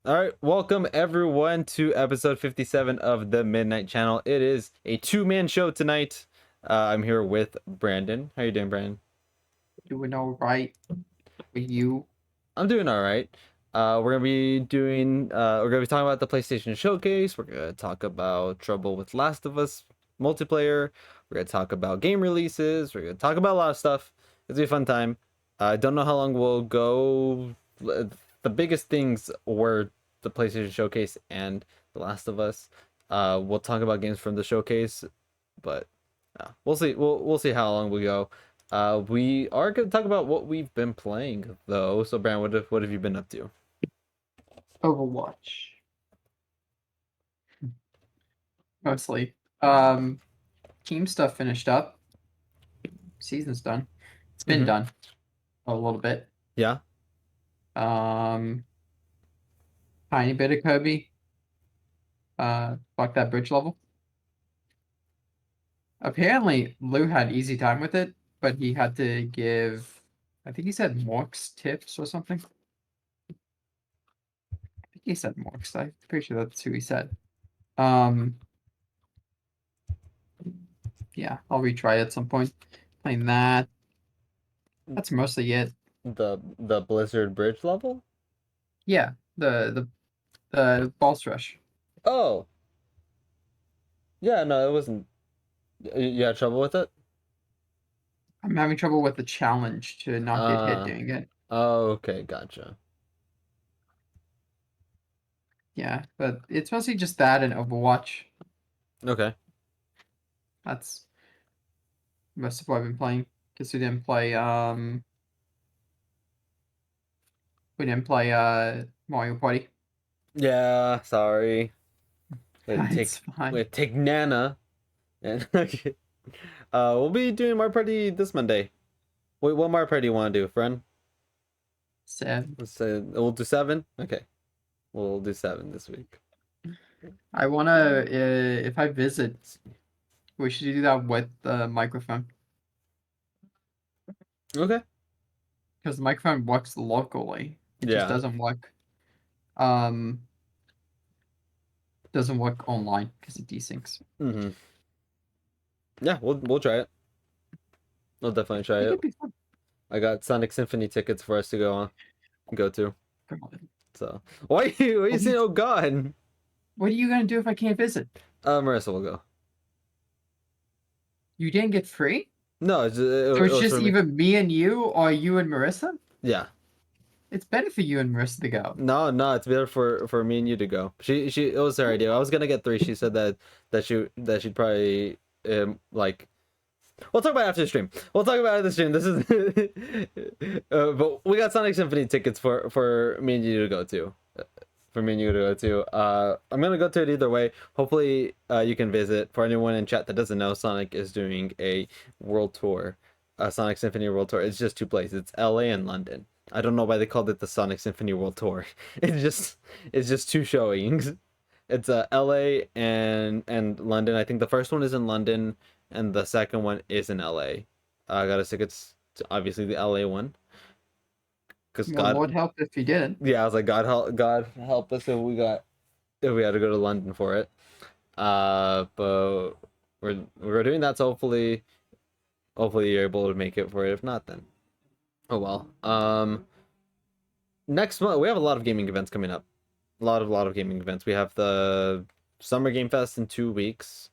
All right, welcome everyone to episode 57 of the Midnight Channel. It is a two-man show tonight. I'm here with Brandon. How you doing, Brandon? Doing all right with you. I'm doing all right. We're gonna be talking about the PlayStation Showcase. We're gonna talk about Trouble with Last of Us multiplayer. We're gonna talk about game releases. We're gonna talk about a lot of stuff. It's gonna be a fun time. I don't know how long we'll go. The biggest things were the PlayStation Showcase and The Last of Us. We'll talk about games from the showcase, but we'll see. We'll see how long we go. We are going to talk about what we've been playing though. So, Brand, what have you been up to? Overwatch. Mostly. Um, Team stuff finished up. Season's done. It's been Mm-hmm. done a little bit. Yeah. Um, Tiny bit of Kirby. Like that bridge level. Apparently, Lou had easy time with it, but he had to give. I think he said Morks tips or something. I think he said Morks. I'm pretty sure that's who he said. Um, yeah, I'll retry at some point. Playing that. That's mostly it. The Blizzard Bridge level. Yeah, the boss rush. Oh, yeah. No, it wasn't. You had trouble with it. I'm having trouble with the challenge to not get hit Uh. doing it. Oh, okay. Gotcha. Yeah, but it's mostly just that and Overwatch. Okay. That's most of what I've been playing. Because we didn't play Mario Party. Yeah. Sorry. It's fine. Take Nana and we'll be doing Mario Party this Monday. Wait, what Mario Party do you want to do, friend? Sad. Let's say we'll do 7. Okay, we'll do 7 this week. I wanna if I visit, we should do that with the microphone. Okay. Because the microphone works locally. It just Yeah. um doesn't work online because it desyncs. Mm-hmm. Yeah, we'll try it. We'll definitely I try think it. it'd be fun. I got Sonic Symphony tickets for us to go to. God. So why you What are you, saying oh god? what are you gonna do if I can't visit? Marissa will go. You didn't get free? No, So it it's was just for me. either me and you or you and Marissa? Yeah. It's better for you and Marissa to go. No, it's better for me and you to go. She it was her idea. I was gonna get 3. She said that she'd probably like. We'll talk about it after the stream. We'll talk about it after the stream. This is, but we got Sonic Symphony tickets for me and you to go to. For me and you to go to. I'm gonna go to it either way. Hopefully, you can visit. For anyone in chat that doesn't know, Sonic is doing a world tour, a Sonic Symphony World Tour. It's just 2 places. It's L.A. and London. I don't know why they called it the Sonic Symphony World Tour. It's just 2 showings. It's L.A. and London. I think the first one is in London and the second one is in LA. I got us tickets to obviously the LA one because Well, Lord help if you did. yeah, I was like, God help us if we had to go to London for it. But we're doing that, so hopefully you're able to make it for it. If not, then oh well. Next month we have a lot of gaming events coming up. A lot of gaming events. We have the Summer Game Fest in 2 weeks.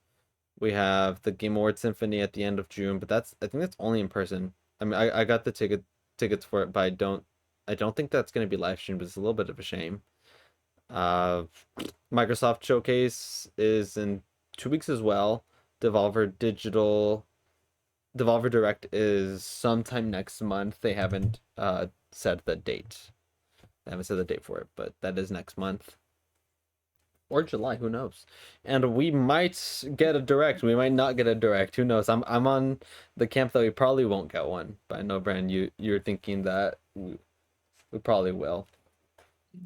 We have the Game Awards Symphony at the end of June, but I think that's only in person. I mean, I got the tickets for it, but I don't think that's gonna be live streamed. But it's a little bit of a shame. Uh, Microsoft Showcase is in 2 weeks as well. Devolver Digital, Devolver Direct is sometime next month. They haven't said the date. They haven't said the date for it, but that is next month or July, who knows? And we might get a direct. We might not get a direct. Who knows? I'm on the camp that we probably won't get one. But I know, Brand, you're thinking that we probably will.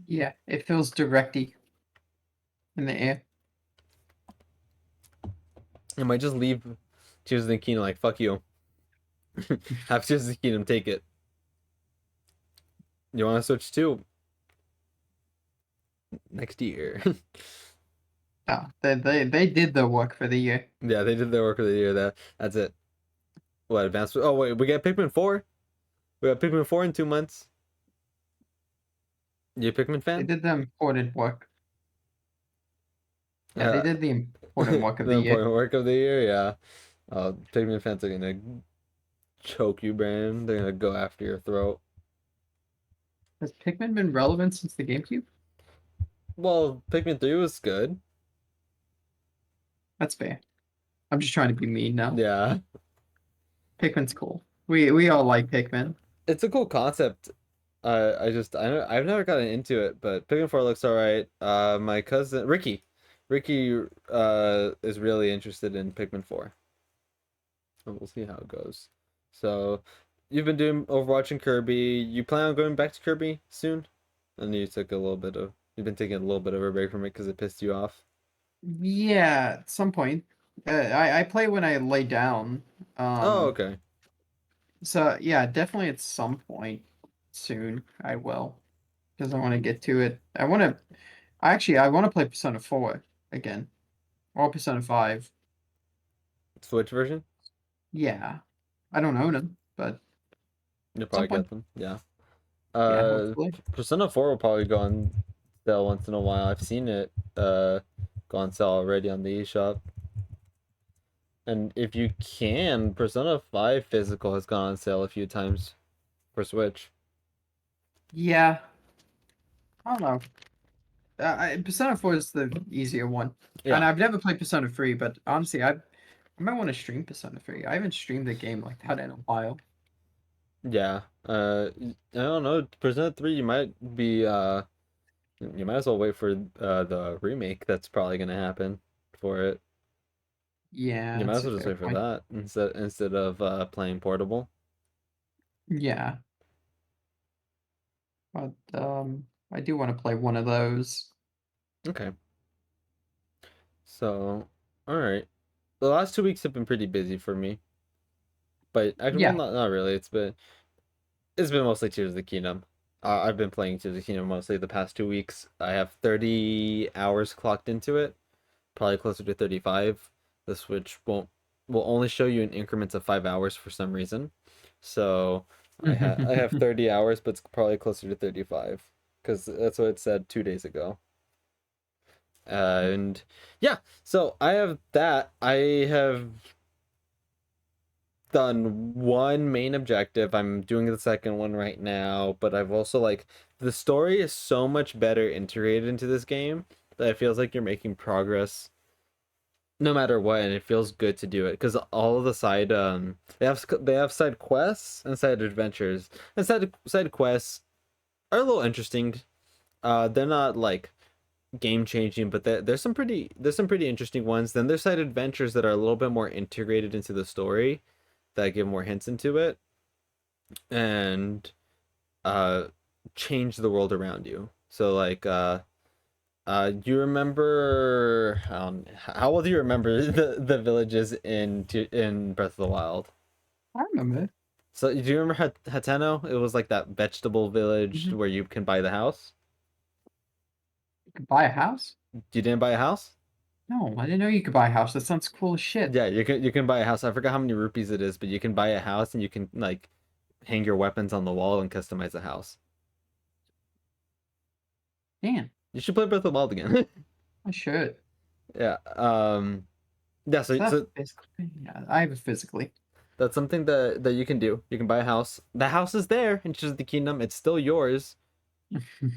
Yeah, it feels directy in the air. I might just leave Tears of the Kingdom like fuck you. Have Tears of the Kingdom take it. You want to switch too? next year. No, they did the work for the year. Yeah, they did their work of the year. That's it. What advanced? Oh wait, we got Pikmin 4. We got Pikmin 4 in 2 months. You a Pikmin They fan? did the important work. Yeah, they Uh, did the important the work of the year. important work of the year. Yeah. Pikmin fans are gonna choke you, Brandon. They're gonna go after your throat. Has Pikmin been relevant since the GameCube? Well, Pikmin 3 was good. That's fair. I'm just trying to be mean now. Yeah. Pikmin's cool. We all like Pikmin. It's a cool concept. I've never gotten into it, but Pikmin 4 looks alright. My cousin Ricky is really interested in Pikmin 4. So we'll see how it goes. So you've been doing Overwatch and Kirby. You plan on going back to Kirby soon? And you've been taking a little bit of a break from it because it pissed you off. Yeah, at some point. I play when I lay down. Oh, Um, okay. so yeah, definitely at some point soon I will, because I want to get to it. I want to play Persona 4 again, or Persona 5. Switch version? Yeah, I don't own them, but at You'll some probably get point, them. Yeah. yeah, hopefully. Persona 4 will probably go on sale once in a while. I've seen it go on sale already on the eShop. And if you can, Persona 5 physical has gone on sale a few times for Switch. Yeah, I don't know. Persona 4 is the easier one, and Yeah. I've never played Persona 3, but honestly, I might want to stream Persona 3. I haven't streamed a game like that in a while. Yeah. I don't know. Persona 3 you might as well wait for the remake that's probably gonna happen for it. Yeah, You might that's as a well just fair wait for point. that instead of playing portable. Yeah, but I do want to play one of those. Okay. So, all right. The last 2 weeks have been pretty busy for me, but actually, well, Yeah. not really. It's been mostly Tears of the Kingdom. I've been playing Tears of the Kingdom mostly the past 2 weeks. I have 30 hours clocked into it, probably closer to 35. The Switch will only show you in increments of 5 hours for some reason. So I have 30 hours, but it's probably closer to 35 because that's what it said 2 days ago. And yeah, so I have that. I have done one main objective. I'm doing the second one right now, but I've also like the story is so much better integrated into this game that it feels like you're making progress no matter what, and it feels good to do it because all of the they have side quests and side adventures, and side quests are a little interesting. They're not like game changing, but there's some pretty interesting ones. Then there's side adventures that are a little bit more integrated into the story that give more hints into it and uh change the world around you. So like do you remember how well do you remember the villages in Breath of the Wild? I remember. So do you remember Hateno? It was like that vegetable village Mhm. where you can buy the house. You could buy a house? You didn't buy a house? No, I didn't know you could buy a house. That sounds cool as shit. Yeah, you can buy a house. I forgot how many rupees it is, but you can buy a house and you can like hang your weapons on the wall and customize a house. Man, You should play Breath of the Wild again. I should. Yeah. Yeah, Is so that so physically? Yeah, I have it physically. that's something that you can do. You can buy a house. The house is there in Tears of the Kingdom. It's still yours,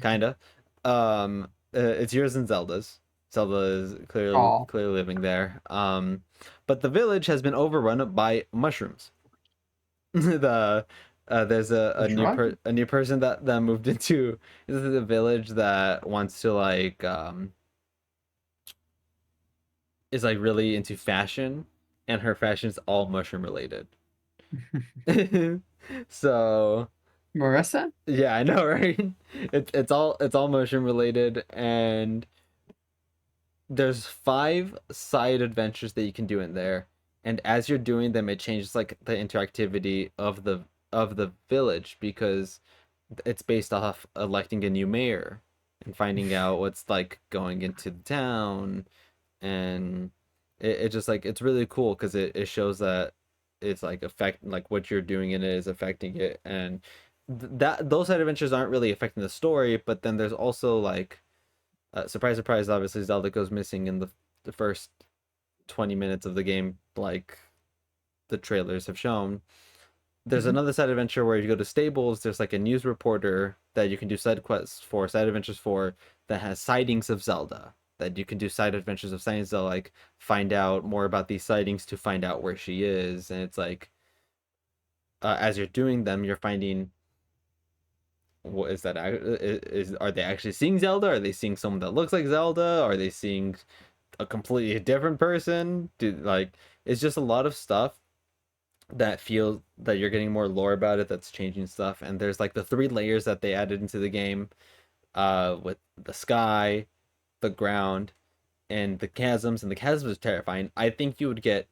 kinda. It's yours and Zelda's. Zelda is Oh, clearly living there. But the village has been overrun by mushrooms. There's the drug? a new person that moved into the village that wants to like is like really into fashion, and her fashion is all mushroom related. So Marissa? yeah, I know, right? It's all motion related, and there's 5 side adventures that you can do in there. And as you're doing them, it changes like the interactivity of the village because it's based off electing a new mayor. and finding out what's like going into the town, and it just like it's really cool because it shows that it's like affect like what you're doing in it is affecting it, and that those side adventures aren't really affecting the story, but then there's also like surprise surprise, obviously Zelda goes missing in the first 20 minutes of the game, like the trailers have shown. There's Mhm. another side adventure where you go to stables. There's like a news reporter that you can do side quests for, side adventures for, that has sightings of Zelda. That you can do side adventures of sightings to like find out more about these sightings to find out where she is. And it's like as you're doing them, you're finding what is that? Is are they actually seeing Zelda? Are they seeing someone that looks like Zelda? Are they seeing a completely different person? Do like it's just a lot of stuff that feel that you're getting more lore about it that's changing stuff, and there's like the three layers that they added into the game with the sky, the ground, and the chasms, and the chasms is terrifying. I think you would get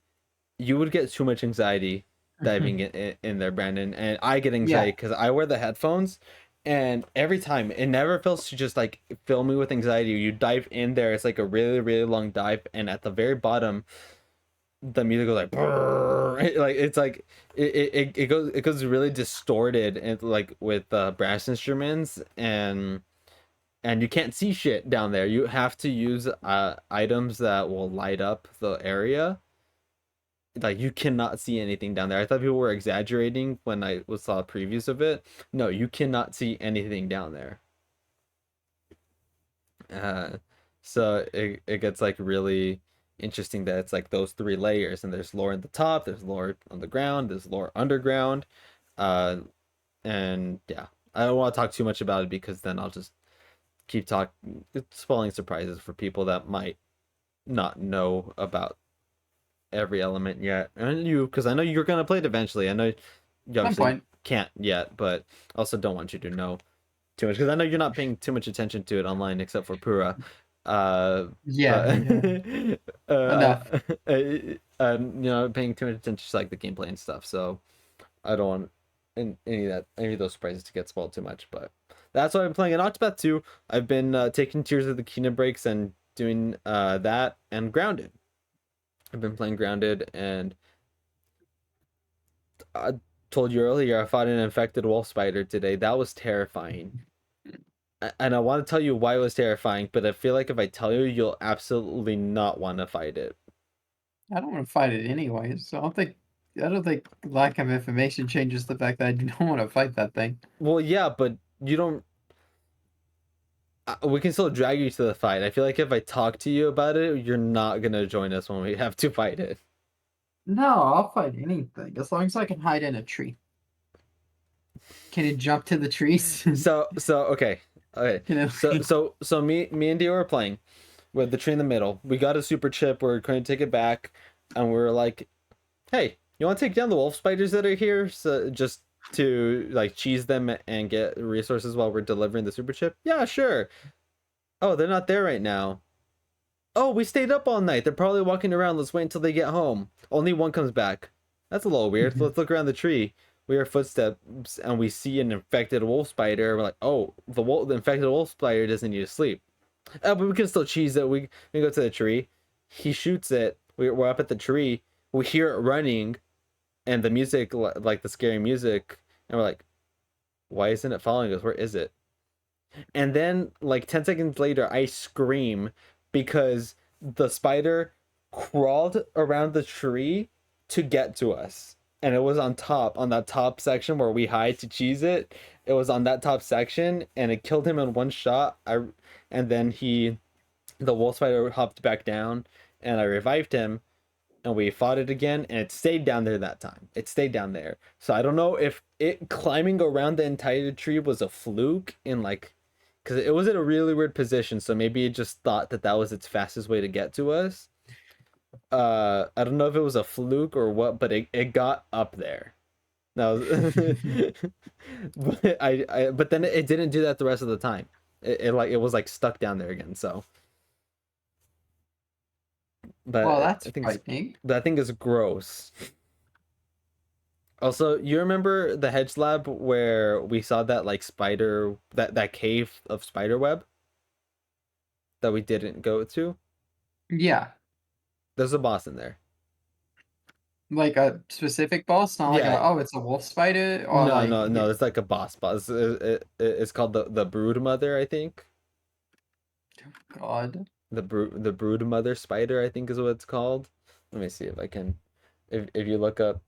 too much anxiety diving in there, Brandon, and I get anxiety Yeah. because I wear the headphones, and every time it never feels to just like fill me with anxiety. You dive in there, it's like a really really long dive, and at the very bottom the music goes like brrr, like it's like it goes really distorted and like with brass instruments, and you can't see shit down there. You have to use items that will light up the area. Like you cannot see anything down there. I thought people were exaggerating when I saw previews of it. No, you cannot see anything down there. Uh, so it gets like really interesting that it's like those three layers, and there's lore in the top, there's lore on the ground, there's lore underground. Uh, and yeah, I don't want to talk too much about it because then I'll just keep talking, spoiling surprises for people that might not know about every element yet. And you, because I know you're gonna play it eventually. I know you Some obviously point. can't yet, but also don't want you to know too much because I know you're not paying too much attention to it online except for Pura. Yeah, But yeah. Enough. paying too much attention to like the gameplay and stuff. So I don't want any of those surprises to get spoiled too much. But that's why I'm playing in Octopath 2. I've been taking Tears of the Kingdom breaks and doing that and Grounded. I've been playing Grounded, and I told you earlier I fought an infected wolf spider today. That was terrifying. And I want to tell you why it was terrifying, but I feel like if I tell you, you'll absolutely not want to fight it. I don't want to fight it anyways. So I don't think lack of information changes the fact that I don't want to fight that thing. Well, yeah, but you don't. We can still drag you to the fight. I feel like if I talk to you about it, you're not gonna join us when we have to fight it. No, I'll fight anything as long as I can hide in a tree. Can it jump to the trees? So okay, okay. Can it So like so so me and Dio were playing with the tree in the middle. We got a super chip. We're going to take it back, and we were like, "Hey, you want to take down the wolf spiders that are here? So just to like cheese them and get resources while we're delivering the super chip? Yeah, sure. Oh, they're not there right now. Oh, we stayed up all night. They're probably walking around. Let's wait until they get home. Only one comes back. That's a little weird. Let's look around the tree. We hear footsteps and we see an infected wolf spider. We're like, oh, the infected wolf spider doesn't need to sleep. But we can still cheese it. We go to the tree. He shoots it. We're up at the tree. We hear it running, and the music, like the scary music, and we're like, why isn't it following us? Where is it? And then like 10 seconds later I scream because the spider crawled around the tree to get to us, and it was on that top section where we hide to cheese it. It was on that top section, and it killed him in one shot. And then the wolf spider hopped back down, and I revived him, and we fought it again, and it stayed down there that time. It stayed down there. So I don't know if it climbing around the entire tree was a fluke in like, because it was in a really weird position. So maybe it just thought that that was its fastest way to get to us. I don't know if it was a fluke or what, but it got up there. No, but then it didn't do that the rest of the time. It was like stuck down there again. So, well, but that's frightening. I think is gross. Also, you remember the hedge lab where we saw that like spider that cave of spider web? that we didn't go to. Yeah, There's a boss in there. like a specific boss, not like Yeah, a, oh, it's a wolf spider, or no, like no, no. It's like a boss. It's called the Brood Mother, I think. God. The Brood Mother Spider, I think is what it's called. Let me see if I can. If you look up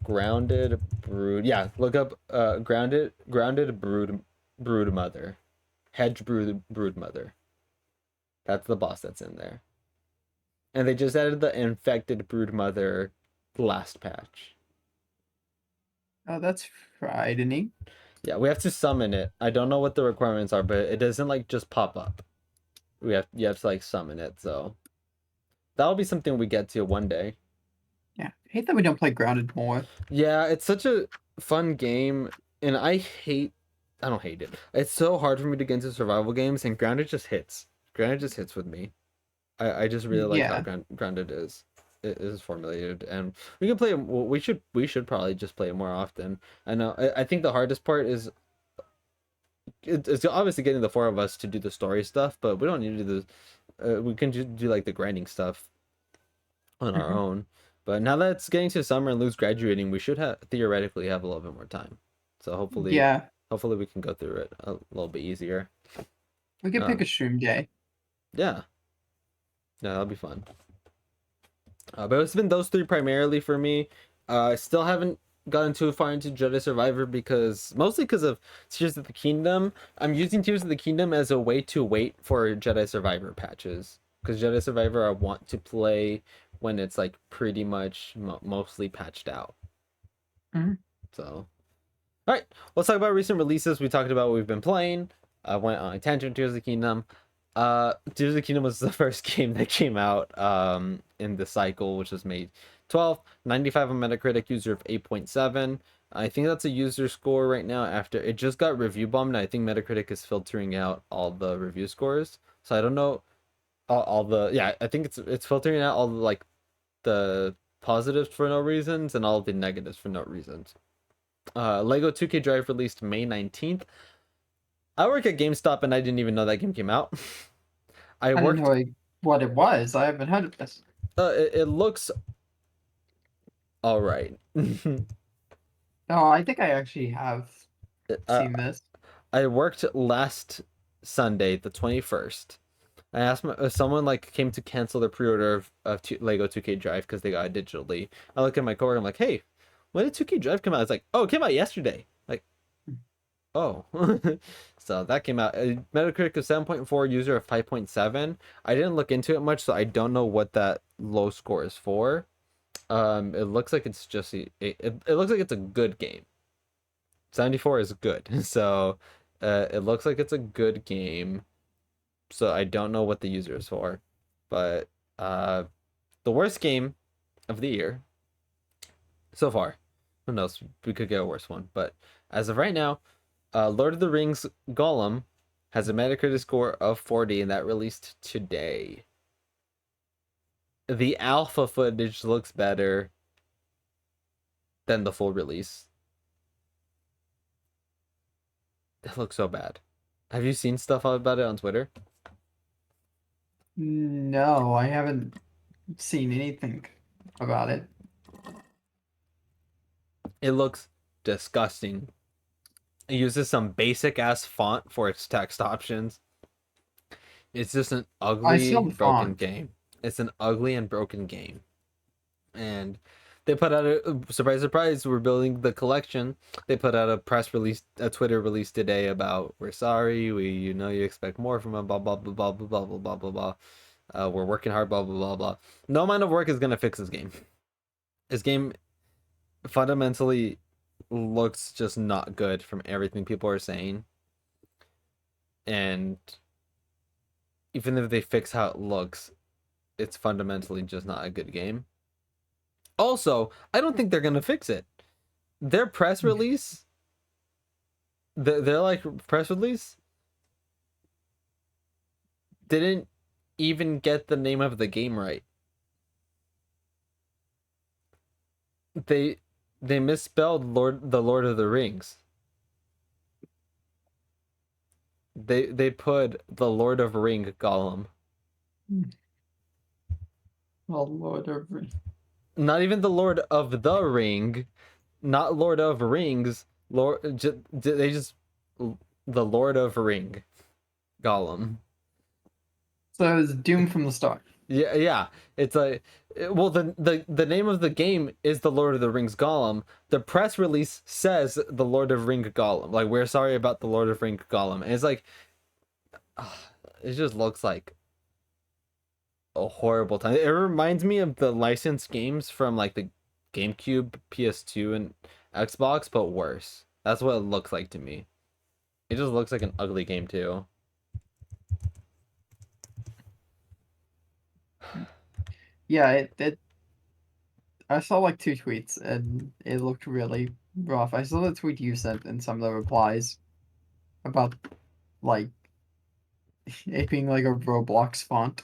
grounded brood, yeah, look up grounded brood mother, hedge brood mother. That's the boss that's in there. And they just added the infected brood mother last patch. Oh, that's frightening. Yeah, we have to summon it. I don't know what the requirements are, but it doesn't like just pop up. You have to like summon it, so that'll be something we get to one day. Yeah, I hate that we don't play Grounded more. Yeah, it's such a fun game, and I don't hate it. It's so hard for me to get into survival games, and Grounded just hits. Grounded just hits with me. I just really like how Yeah. Grounded is. It is formulated, and we can play. Well, we should probably just play it more often. I know. I think the hardest part is it's obviously getting the four of us to do the story stuff, but we don't need to do the. We can just do like the grinding stuff on our Mhm. own. But now that it's getting to summer and Lou's graduating, we should have theoretically have a little bit more time. So Yeah, hopefully we can go through it a little bit easier. we could pick a Um, stream day. yeah, yeah, that'll be fun. But it's been those three primarily for me. I still haven't gotten too far into Jedi Survivor because mostly because of Tears of the Kingdom. I'm using Tears of the Kingdom as a way to wait for Jedi Survivor patches because Jedi Survivor I want to play when it's like pretty much mostly patched out. Mhm. So, all right, let's talk about recent releases. We talked about what we've been playing. I went on a tangent. Tears of the Kingdom. Tears of the Kingdom was the first game that came out in the cycle, which was May 12th. 95 on Metacritic, user of 8.7. I think that's a user score right now. After it just got review bombed, I think Metacritic is filtering out all the review scores. So I don't know all the yeah. I think it's filtering out all the like the positives for no reasons and all the negatives for no reasons. Lego 2K Drive released May 19th. I work at GameStop and I didn't even know that game came out. I I didn't worked. know what it was. I haven't heard of this. It looks all right. Oh, I think I actually have uh, seen this. I worked last Sunday, the 21st. I asked someone like came to cancel their pre-order of Lego 2K Drive because they got it digitally. I look at my coworker. I'm like, hey, when did 2K Drive come out? It's like, oh, it came out yesterday. Like, oh, so that came out. Metacritic of 7.4, user of 5.7. I didn't look into it much, so I don't know what that low score is for. It looks like it's just it looks like it's a good game. 74 is good, so it looks like it's a good game. So I don't know what the user is for, but uh, the worst game of the year so far. Who knows? We could get a worse one, but as of right now, Lord of the Rings Gollum has a Metacritic score of 40, and that released today. The alpha footage looks better than the full release. It looks so bad. Have you seen stuff about it on Twitter? No, I haven't seen anything about it. It looks disgusting. It uses some basic ass font for its text options. It's just an I ugly, saw the broken font. game. It's an ugly and broken game. And they put out a surprise, surprise. We're building the collection. They put out a press release, a Twitter release today about we're sorry. We you know you expect more from a blah blah blah blah blah blah blah blah blah. We're working hard. Blah blah blah blah. No amount of work is gonna fix this game. This game fundamentally looks just not good from everything people are saying. And even if they fix how it looks, it's fundamentally just not a good game. Also, I don't think they're gonna fix it. Their press release, their like press release, didn't even get the name of the game right. They they misspelled the Lord of the Rings. They put the Lord of Ring Golem. Oh Lord of Not even the Lord of the Ring, not Lord of Rings. They just the Lord of Ring Golem. So it's doomed from the start. Yeah, yeah. It's like, well, the name of the game is the Lord of the Rings Golem. The press release says the Lord of Ring Golem. Like, we're sorry about the Lord of Ring Golem. And it's like, it just looks like a horrible time. It reminds me of the licensed games from like the GameCube, PS2, and Xbox, but worse. That's what it looks like to me. It just looks like an ugly game too. Yeah, it I saw like two tweets and it looked really rough. I saw the tweet you sent and some of the replies about like it being like a Roblox font.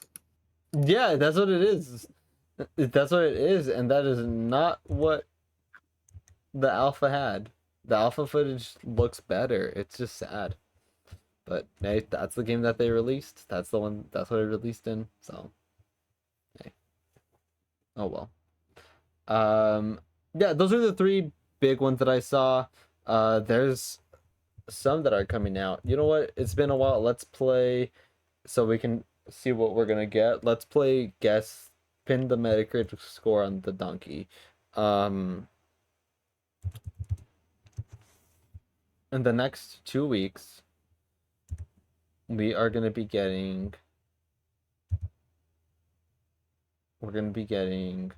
Yeah, that's what it is. That's what it is, and that is not what the alpha had. The alpha footage looks better. It's just sad. But hey, that's the game that they released. That's the one. That's what it released in. So hey, oh well. Um, yeah, those are the three big ones that I saw. There's some that are coming out. You know what? It's been a while. Let's play so we can see what we're gonna get. Let's play guess pin the Metacritic score on the donkey. Um, in the next 2 weeks, we are gonna be getting. We're gonna be getting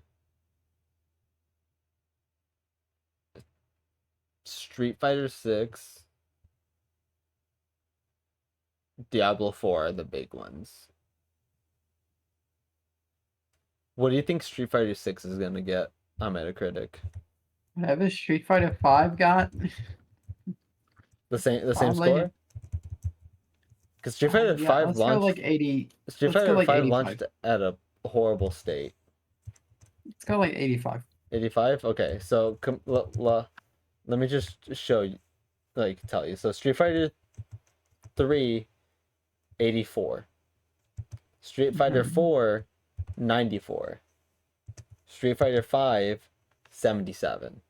Street Fighter 6, Diablo 4 are the big ones. What do you think Street Fighter 6 is gonna get on Metacritic? Whatever Street Fighter 5 got, The same probably score? Because Street Fighter yeah, 5 let's go launched. like 80. Street Let's go Fighter like 5 85. launched at a horrible state. Let's go like 85. 85. Okay, so let me just show you, like tell you. So Street Fighter 3, 84. Street Fighter Mhm. 4, 94. Street Fighter 5, 77.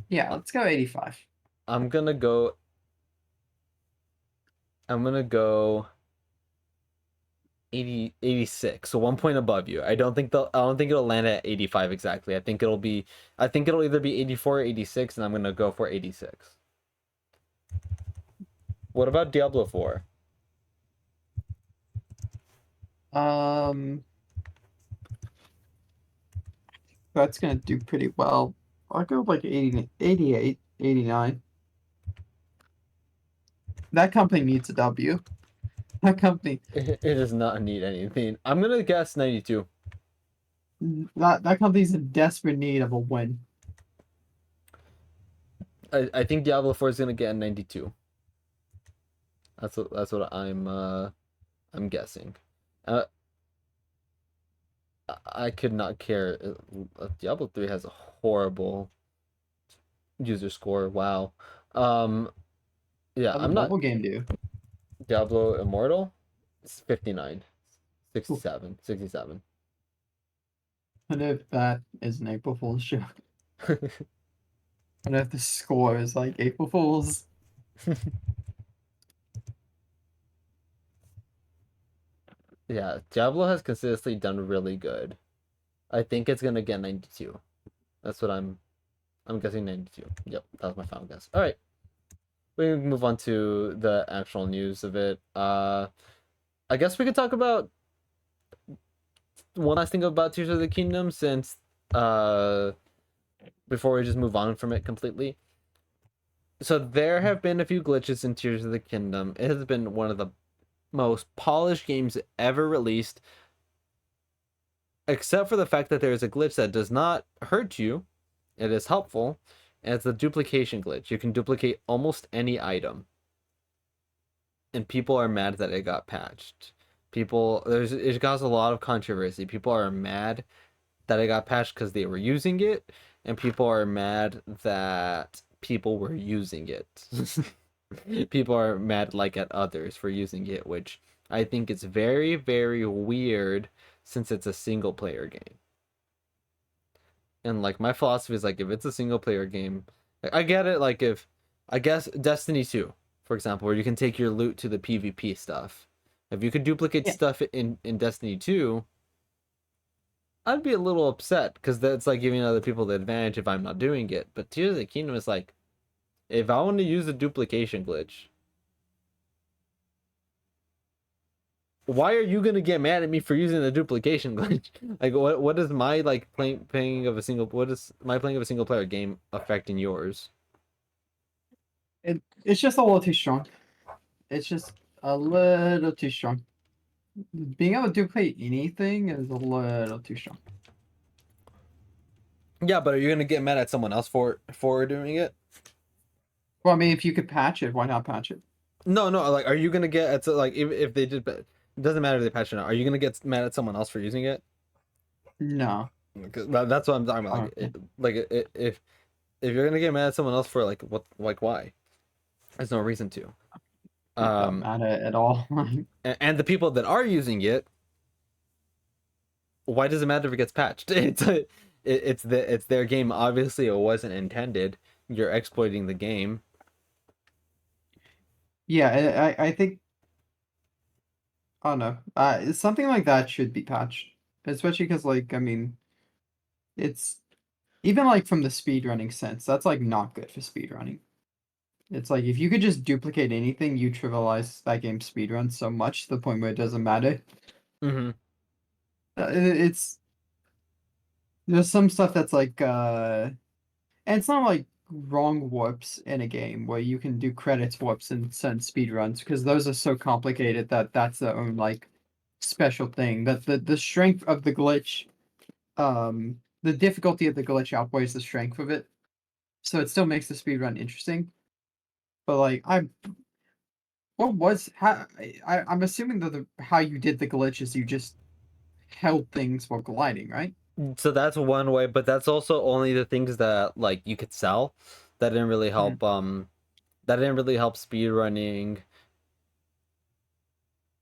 Yeah, let's go 85. I'm gonna go. I'm gonna go 80, 86. So 1 point above you. I don't think it'll land at 85 exactly. I think it'll either be 84 or 86, and I'm gonna go for 86. What about Diablo 4? Um, that's gonna do pretty well. I'll go like 80, 88, 89. That company needs a W. That company, It does not need anything. I'm gonna guess 92. that company's in desperate need of a win. I think Diablo 4 is gonna get a 92. That's what I'm guessing. Uh, I could not care. Diablo 3 has a horrible user score. Wow. Um, yeah, How the I'm not mobile game do? Diablo Immortal. It's 59, Ooh, 67, 67. and if that is an April Fool's joke, and if the score is like April Fool's, Yeah, Diablo has consistently done really good. I think it's gonna get 92. That's what I'm guessing 92. Yep, that was my final guess. All right, we can move on to the actual news of it. I guess we could talk about one last thing about Tears of the Kingdom since uh before we just move on from it completely. So there have been a few glitches in Tears of the Kingdom. It has been one of the most polished games ever released, except for the fact that there is a glitch that does not hurt you. It is helpful, and it's the duplication glitch. You can duplicate almost any item, and people are mad that it got patched. It caused a lot of controversy. People are mad that it got patched because they were using it, and people are mad that people were using it. People are mad like at others for using it, which I think is very, very weird since it's a single player game. And like my philosophy is like if it's a single player game, like, I get it. Like if I guess Destiny 2, for example, where you can take your loot to the PvP stuff. If you could duplicate Yeah. stuff in Destiny 2, I'd be a little upset because that's like giving other people the advantage if I'm not doing it. But Tears of the Kingdom is like if I want to use a duplication glitch, why are you gonna get mad at me for using the duplication glitch? Like what is my like playing of a single what is my playing of a single player game affecting yours? It's just a little too strong. It's just a little too strong. Being able to duplicate anything is a little too strong. Yeah, but are you gonna get mad at someone else for doing it? Well, I mean, if you could patch it, why not patch it? No, no. Like, are you gonna get at like if they did, but it doesn't matter if they patch it or not. Are you gonna get mad at someone else for using it? No. 'Cause that's what I'm talking about. Okay. If you're gonna get mad at someone else for like what like why? There's no reason to. Not that Um, mad at all. and the people that are using it, why does it matter if it gets patched? It's their game. Obviously, it wasn't intended. You're exploiting the game. Yeah, I think I don't know. Something like that should be patched, especially because like I mean, it's even like from the speedrunning sense, that's like not good for speedrunning. It's like if you could just duplicate anything, you trivialize that game's speedrun so much to the point where it doesn't matter. Hmm. It's there's some stuff that's like and it's not like wrong warps in a game where you can do credits warps and send speed runs because those are so complicated that that's their own like special thing. That the strength of the glitch, the difficulty of the glitch outweighs the strength of it, so it still makes the speed run interesting. But like what was how I'm assuming that how you did the glitch is you just held things while gliding, right? So that's one way, but that's also only the things that like you could sell. That didn't really Mhm. help. That didn't really help speed running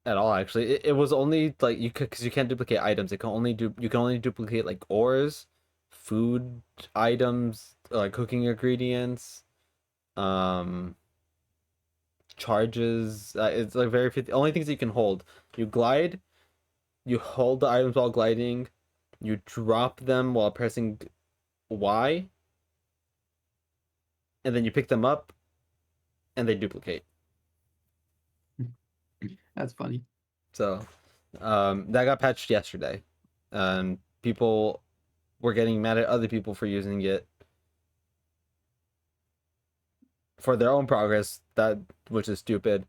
at all. Actually, it was only like you could because you can't duplicate items. It can only do you can only duplicate like ores, food items, like cooking ingredients, um, charges. It's like very few. The only things you can hold. You glide. You hold the items while gliding. You drop them while pressing Y, and then you pick them up and they duplicate. That's funny. So, that got patched yesterday, and people were getting mad at other people for using it for their own progress. That which is stupid.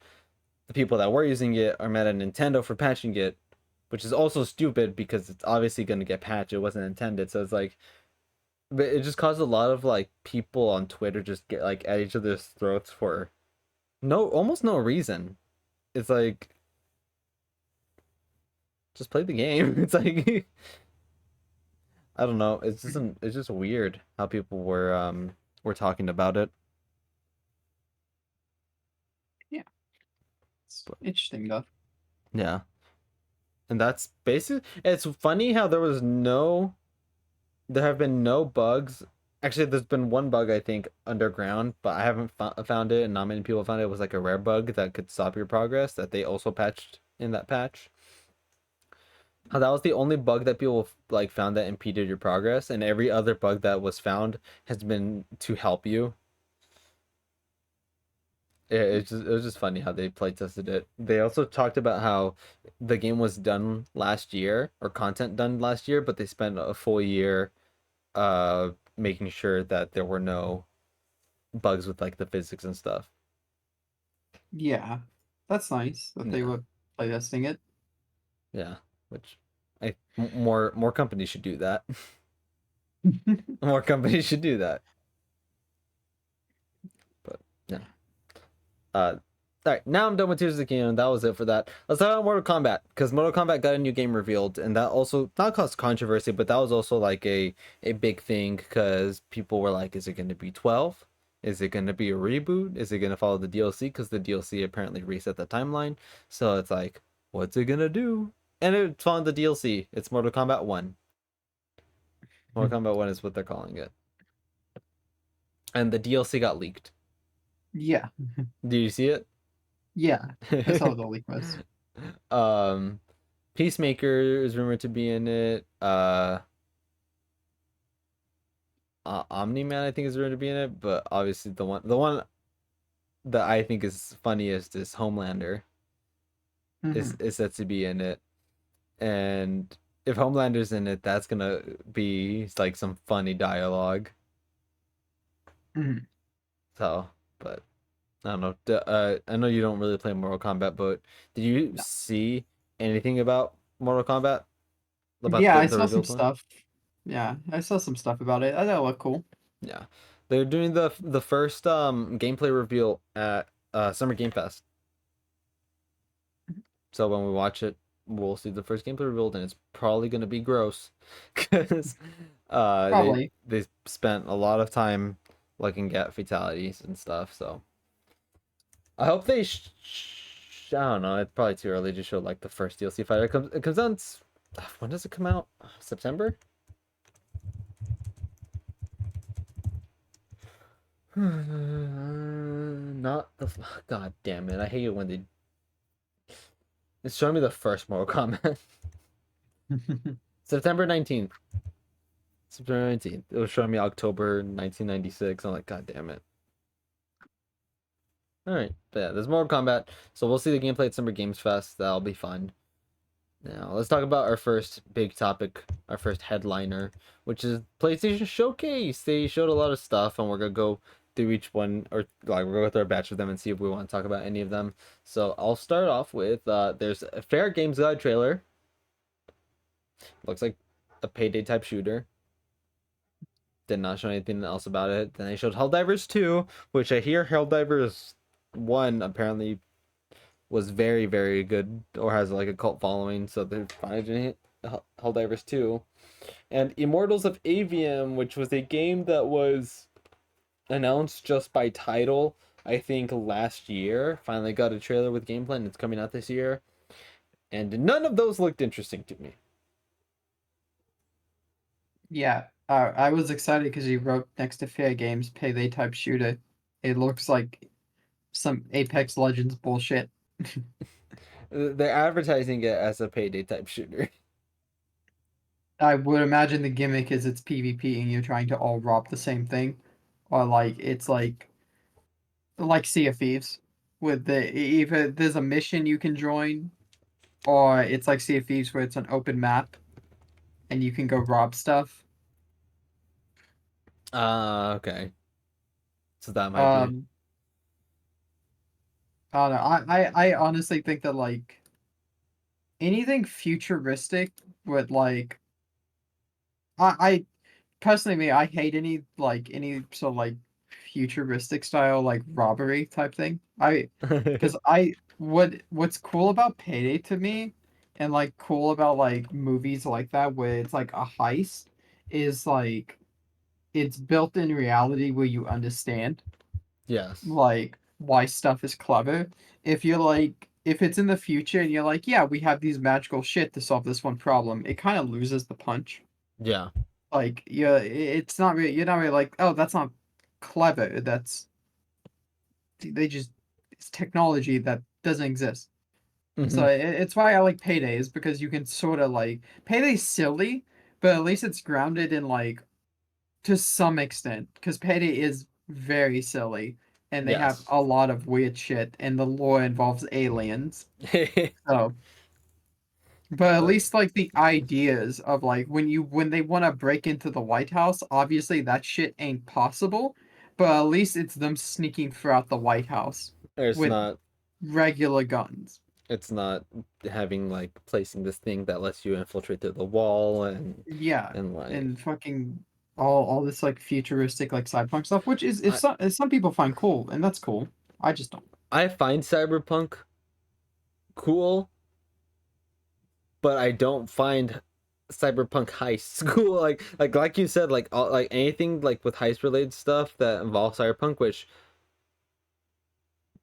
The people that were using it are mad at Nintendo for patching it, which is also stupid because it's obviously going to get patched. It wasn't intended, so it's like, but it just caused a lot of like people on Twitter just get like at each other's throats for no almost no reason. It's like just play the game. It's like I don't know. It's just weird how people were talking about it. Yeah, it's But interesting though. yeah. And that's basically it's funny how there have been no bugs. Actually, there's been one bug I think underground, but I haven't found it and not many people found it. It was like a rare bug that could stop your progress that they also patched in that patch. How that was the only bug that people like found that impeded your progress, and every other bug that was found has been to help you. Yeah, it was just funny how they play tested it. They also talked about how the game was done last year or content done last year, but they spent a full year making sure that there were no bugs with like the physics and stuff. Yeah, that's nice that they Yeah. were playtesting it. Yeah, which more companies should do that. More companies should do that. But yeah. All right, now I'm done with Tears of the Kingdom. That was it for that. Let's talk about Mortal Kombat because Mortal Kombat got a new game revealed, and that also not caused controversy, but that was also like a big thing because people were like, "Is it going to be 12? Is it going to be a reboot? Is it going to follow the DLC? Because the DLC apparently reset the timeline. So it's like, what's it going to do? And it's following the DLC. It's Mortal Kombat 1. Mortal Kombat 1 is what they're calling it. And the DLC got leaked. Yeah, Do you see yeah. I saw it? what the leak was. um, Peacemaker is rumored to be in it. Omni Man I think is rumored to be in it, but obviously the one that I think is funniest is Homelander Hmm. is said to be in it, and if Homelander's in it, that's gonna be like some funny dialogue. Hmm. So, but I don't know. I know you don't really play Mortal Kombat, but did you No. see anything about Mortal Kombat? About Yeah, I the saw reveal some point? stuff. Yeah, I saw some stuff about it. I thought it looked cool. Yeah, they're doing the first gameplay reveal at Summer Game Fest. So when we watch it, we'll see the first gameplay revealed, and it's probably gonna be gross, because they Probably. spent a lot of time looking at fatalities and stuff. So I hope they. I don't know. It's probably too early to show like the first DLC fighter. It comes on. When does it come out? September? Not the. God damn it! I hate it when they. It's showing me the first Mortal Kombat. September 19th. September 19th. It was showing me October 1996. I'm like, God damn it. All right. But yeah, there's Mortal Kombat. So we'll see the gameplay at Summer Games Fest. That'll be fun. Now, let's talk about our first big topic, our first headliner, which is PlayStation Showcase. They showed a lot of stuff, and we're going to go through each one, or like we're going to go through a batch of them and see if we want to talk about any of them. So I'll start off with there's a Fair Games Guide trailer. Looks like a payday type shooter. Did not show anything else about it. Then they showed Helldivers 2, which I hear Helldivers 1 apparently was very, very good or has like a cult following. So they're finally doing Helldivers 2. And Immortals of Avium, which was a game that was announced just by title, I think last year. Finally got a trailer with gameplay, and it's coming out this year. And none of those looked interesting to me. Yeah, I was excited because he wrote next to Fair Games Payday type shooter. It looks like some Apex Legends bullshit. They're advertising it as a payday type shooter. I would imagine the gimmick is it's PvP and you're trying to all rob the same thing, or like it's like Sea of Thieves, with the either there's a mission you can join, or it's like Sea of Thieves where it's an open map and you can go rob stuff. Okay. So that might be. Um, I don't know. I honestly think that like anything futuristic with like I personally me I hate any sort of like futuristic style like robbery type thing. Because I what's cool about Payday to me and like cool about like movies like that where it's like a heist is like it's built in reality where you understand Yes. like why stuff is clever. If you're like if it's in the future and you're like, yeah, we have these magical shit to solve this one problem, it kind of loses the punch. Yeah. Like, yeah, it's not really you're not really like, oh, that's not clever. That's they just it's technology that doesn't exist. So Hmm. it's why I like Payday is because you can sort of like Payday's silly, but at least it's grounded in like to some extent because Payday is very silly and they have Yes. a lot of weird shit and the lore involves aliens. So, but at But least like the ideas of like when they want to break into the White House, obviously that shit ain't possible, but at least it's them sneaking throughout the White House it's with not regular guns. it's not having like placing this thing that lets you infiltrate through the wall Yeah, and like and fucking all this like futuristic like cyberpunk stuff, which is if I some people find cool, and that's cool. I just don't. I find cyberpunk cool, but I don't find Cyberpunk Heist School, like you said, like all, like anything like with heist related stuff that involves cyberpunk, which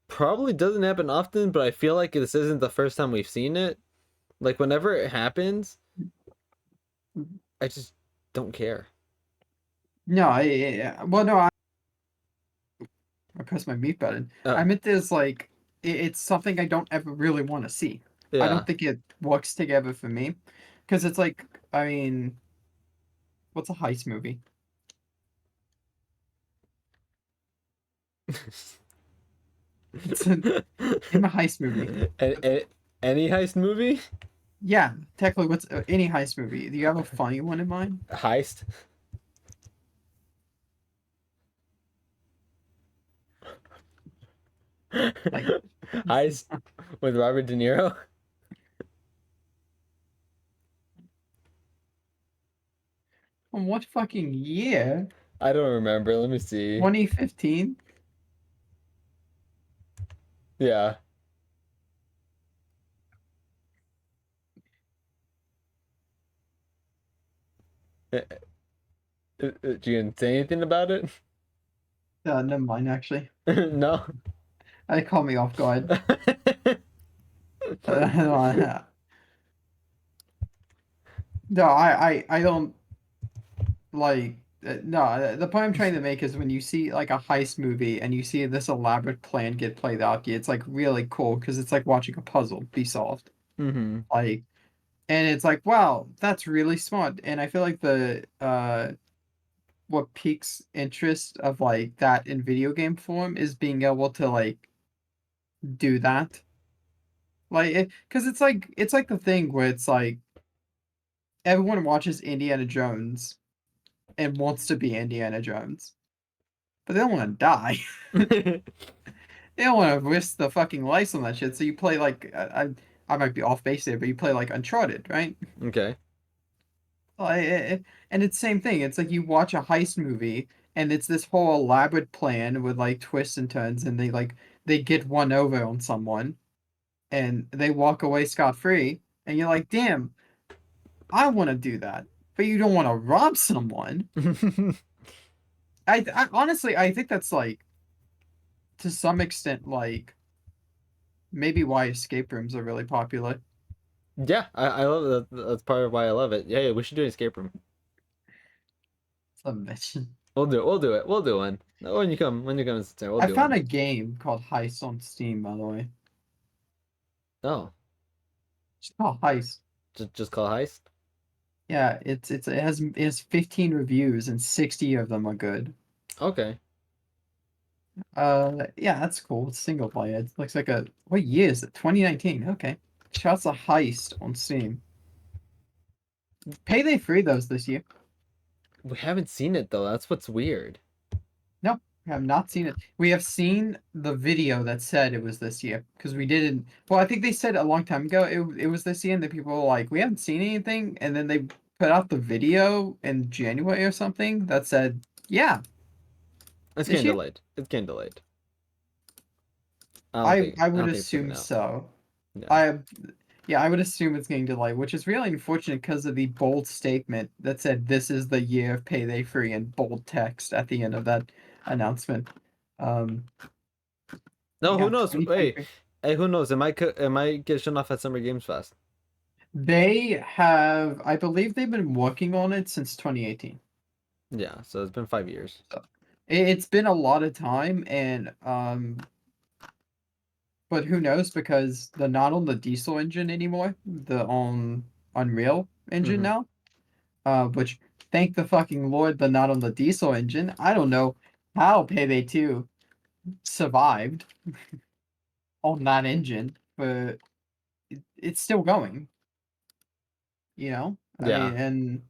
probably doesn't happen often, but I feel like this isn't the first time we've seen it. Like whenever it happens, I just don't care. No, well, no, I pressed my mute button. I Oh, meant there's like it's something I don't ever really want to see. I yeah. don't think it works together for me, because it's like, I mean, what's a heist movie? It's a name a heist movie. A- any heist movie? Yeah, technically, what's any heist movie? Do you have a funny one in mind? Heist? Like, Heist with Robert De Niro? from what fucking year? I don't remember. Let me see. 2015? Yeah. Do you say anything about it? Never mind. Actually, No. that caught me off guard. No, I don't like. No, the point I'm trying to make is when you see like a heist movie and you see this elaborate plan get played out, it's like really cool because it's like watching a puzzle be solved. Mm-hmm. Like, and it's like, wow, that's really smart. And I feel like the what piques interest of like that in video game form is being able to like do that. Like, because it's like the thing where it's like everyone watches Indiana Jones and wants to be Indiana Jones, but they don't want to die. They don't want to risk the fucking life on that shit. So you play like I might be off base there, but you play like Uncharted, right? Okay. And it's the same thing. It's like you watch a heist movie and it's this whole elaborate plan with like twists and turns, and they get one over on someone and they walk away scot free, and you're like, damn, I want to do that, but you don't want to rob someone. I honestly I think that's like to some extent like maybe why escape rooms are really popular. Yeah, I love that. That's part of why I love it. Yeah, yeah, we should do an escape room. Some bitch. We'll do it. We'll do it. We'll do one. When you come to September, we'll I do found one. a game called Heist on Steam, by the way. Oh, It's called Heist. just call heist. Yeah, it has 15 reviews and 60 of them are good. Okay. Yeah, that's cool. It's single player. It looks like a what year is it? 2019. Okay. Shouts a Heist on Steam. Payday 3 those this year. We haven't seen it though. That's what's weird. No, we have not seen it. We have seen the video that said it was this year because we didn't. Well, I think they said a long time ago it was this year, and the people were like, we haven't seen anything, and then they put out the video in January or something that said, yeah, It's this getting year. delayed. It's getting delayed. I I would don't think it's coming assume out. so. Yeah. I Yeah, I would assume it's getting delayed, which is really unfortunate because of the bold statement that said this is the year of Payday Free in bold text at the end of that announcement. Um, No, who yeah, knows? Hey, 2023. hey, who knows? It might get shown off at Summer Games Fest. They have, I believe they've been working on it since 2018. Yeah. So it's been 5 years. So it's been a lot of time, and but who knows because they're not on the diesel engine anymore. They're on Unreal engine Mm-hmm. now. Which thank the fucking Lord they're not on the diesel engine. I don't know how Payday 2 survived on that engine, but it's still going, you know? I Yeah. mean, and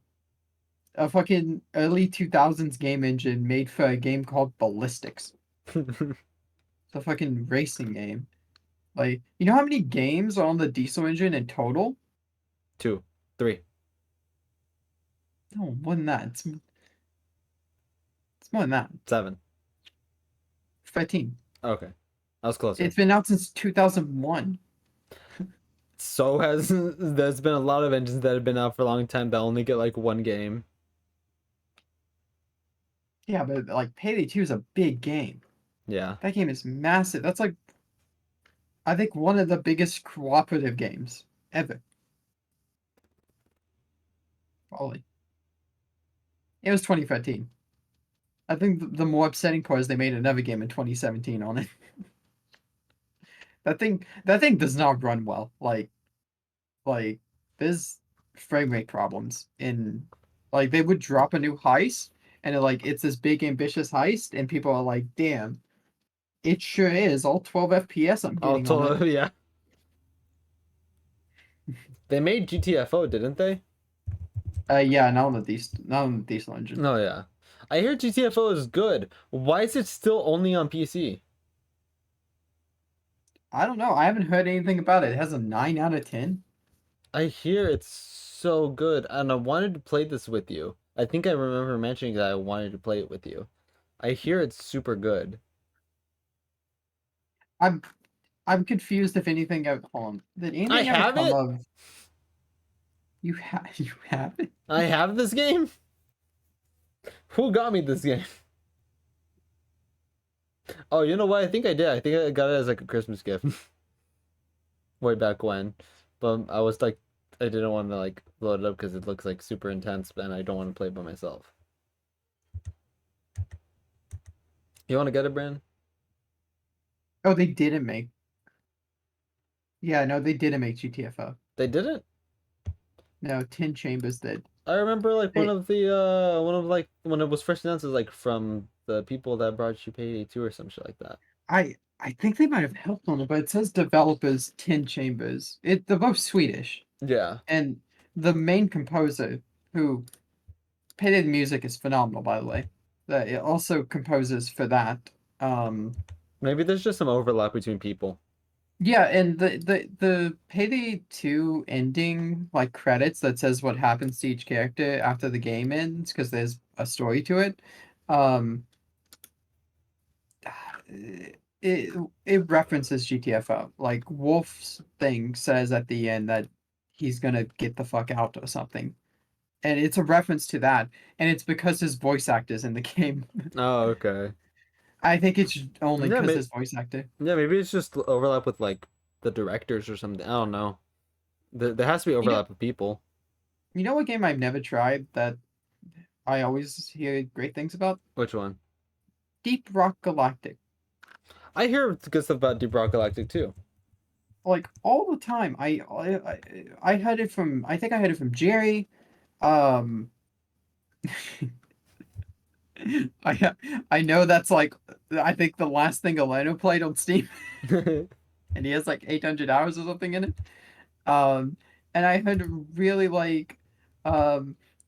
a fucking early 2000s game engine made for a game called Ballistics. It's a fucking racing game. Like, you know how many games are on the diesel engine in total? Two, three, No, more than that. It's more than that. 7. 13. Okay. I was closer. It's been out since 2001. So has there's been a lot of engines that have been out for a long time that only get like one game. Yeah, but like Payday 2 is a big game. Yeah. That game is massive. That's like I think one of the biggest cooperative games ever. Probably. It was 2013. I think the more upsetting part is they made another game in 2017 on it. That thing does not run well. Like there's frame rate problems in like they would drop a new heist and it's this big ambitious heist and people are like, damn, it sure is all 12 FPS I'm Oh, getting on it. yeah. They made GTFO, didn't they? Yeah, not on the diesel engine. No, yeah. I hear GTFO is good. Why is it still only on PC? I don't know. I haven't heard anything about it. It has a 9 out of 10. I hear it's so good, and I wanted to play this with you. I think I remember mentioning that I wanted to play it with you. I hear it's super good. I'm I'm confused if anything hold on. Did I anything ever have come it. of you have it? I have this game. Who got me this game? Oh, you know what? I think I did. I think I got it as like a Christmas gift way back when. But I was like, I didn't want to like load it up because it looks like super intense, and I don't want to play it by myself. You want to get it, Brandon? Oh, they didn't make. Yeah, no, they didn't make GTFO. They didn't. No, 10 Chambers did. I remember like They one of like when it was first announced, it was like from the people that brought you Payday 2 or some shit like that. I think they might have helped on it, but it says developers 10 Chambers. They're both Swedish. Yeah, And the main composer, who painted music is phenomenal, by the way. That it also composes for that. Um, maybe there's just some overlap between people. yeah, and the Payday 2 ending like credits that says what happens to each character after the game ends because there's a story to it. Um, it it references GTFO. Like Wolf's thing says at the end that he's gonna get the fuck out or something. And it's a reference to that, and it's because his voice actor's in the game. Oh, okay. I think it's only Yeah, because maybe his voice actor. yeah, maybe it's just overlap with like the directors or something. I don't know. There has to be You know, overlap with people. you know what game I've never tried that I always hear great things about? Which one? Deep Rock Galactic. I hear good stuff about Deep Rock Galactic too. Like all the time. I heard it from I think I heard it from Jerry. Um I I know that's like I think the last thing Elena played on Steam and he has like 800 hours or something in it. Um, and I had really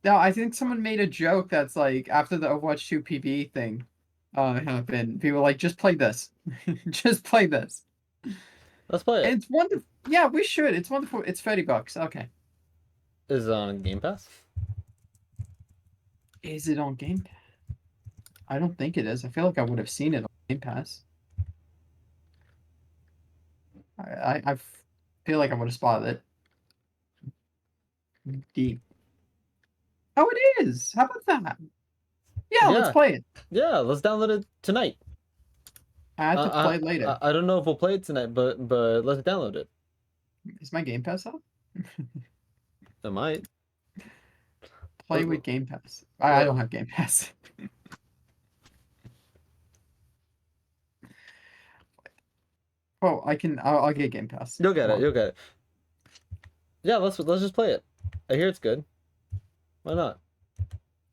now I think someone made a joke that's like after the Overwatch 2 PvE thing happened, people were like, just play this. Just play this. Let's play And it. it's wonderful. Yeah, we should. It's wonderful. It's $30. Okay. Is it on Game Pass? Is it on Game Pass? I don't think it is. I feel like I would have seen it on Game Pass. I feel like I would have spotted it. Deep. Oh, it is. How about that? Yeah, let's Yeah, play it. yeah. Let's download it tonight. I have to play later. I don't know if we'll play it tonight, but let's download it. Is my Game Pass up? It might. Play with Game Pass. I Let- don't have Game Pass. Oh, I can. I'll get Game Pass. You'll get Hold it. on. You'll get it. Yeah, let's just play it. I hear it's good. Why not?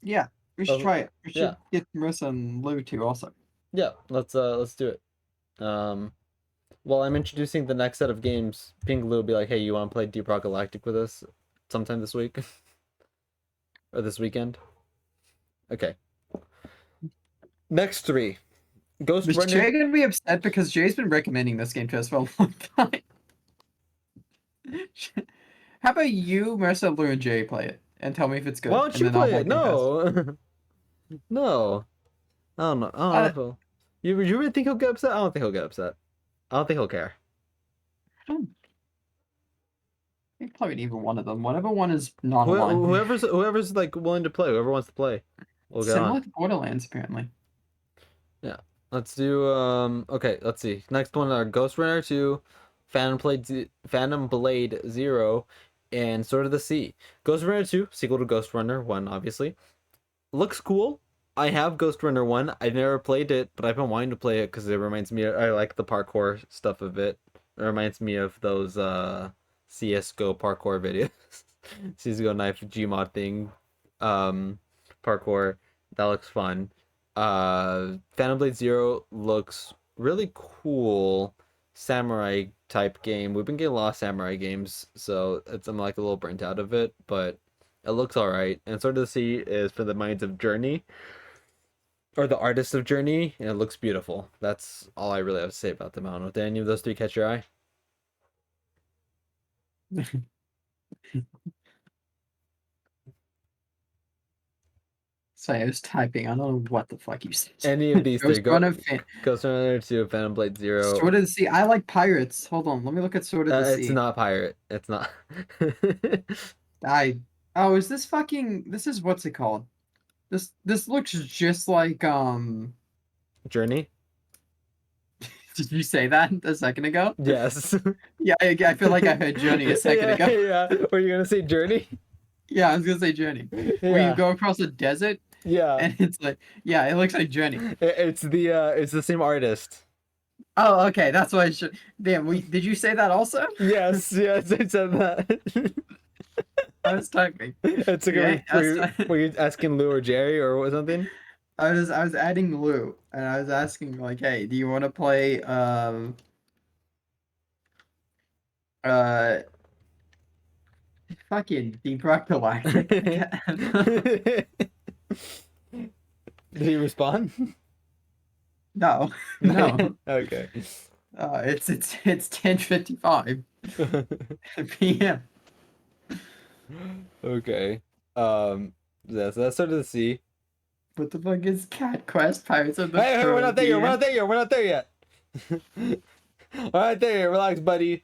Yeah, we should Uh, try it. We yeah, should get Marissa and Lou too. Also, yeah. Let's do it. While I'm introducing the next set of games, Pink Lou will be like, "Hey, you want to play Deep Rock Galactic with us sometime this week or this weekend?" Okay. Next three: Ghost is Runner. Jay gonna be upset because Jay's been recommending this game to us for a long time? How about you, Marissa, Lou, and Jay play it and tell me if it's Why good, don't and you then I'll play have it? Game Pass. No, no. I don't know. I don't know Uh, if he'll. You really think he'll get upset? I don't think he'll get upset. I don't think he'll care. I don't. can play with either one of them. Whatever one is not aligned. Whoever's like willing to play, whoever wants to play, we'll It's get on. similar to Borderlands, apparently. Yeah. Let's do okay, let's see. Next one are Ghost Runner 2, Phantom Blade 0, and Sword of the Sea. Ghost Runner 2, sequel to Ghost Runner 1, obviously. Looks cool. I have Ghost Runner 1. I've never played it, but I've been wanting to play it because it reminds me I like the parkour stuff of it. It reminds me of those CS:GO parkour videos. CS:GO knife Gmod thing. Um parkour. That looks fun. Phantom Blade Zero looks really cool. Samurai type game. We've been getting a lot of samurai games, so I'm like a little burnt out of it, but it looks all right. And Sword of the Sea is for the minds of Journey, or the artist of Journey, and it looks beautiful. That's all I really have to say about them. I don't know. Did any of those three catch your eye? Sorry, I was typing. I don't know what the fuck you said. Any of these three? Ghost Runner, Ghost Runner 2, Phantom Blade Zero. Sword of the Sea. I like pirates. Hold on, let me look at Sword of the It's Sea. not pirate. It's not. I oh, is this fucking? This is what's it called? This looks just like Journey. Did you say that a second ago? Yes. Yeah, I feel like I heard Journey a second Yeah, ago. yeah. Were you gonna say Journey? Yeah, I was gonna say Journey. Where you Yeah, go across a desert yeah. and it's like, yeah, it looks like Journey. It's the same artist. Oh, okay, that's why I should. Damn, did you say that also? Yes, yes, I said that. I was typing. It's like Okay, were you asking Lou or Jerry or something? I was adding Lou and I was asking like, hey, do you want to play uh fucking Deep Rock Galactic? Did he respond? No, no. Okay. It's 10:55 p.m. Okay. Yeah, so that's Sort of the Sea. What the fuck is Cat Quest Pirates of the Hey, we're not there yet. We're Caribbean? not there yet. We're not there yet. All right, there. You relax, buddy.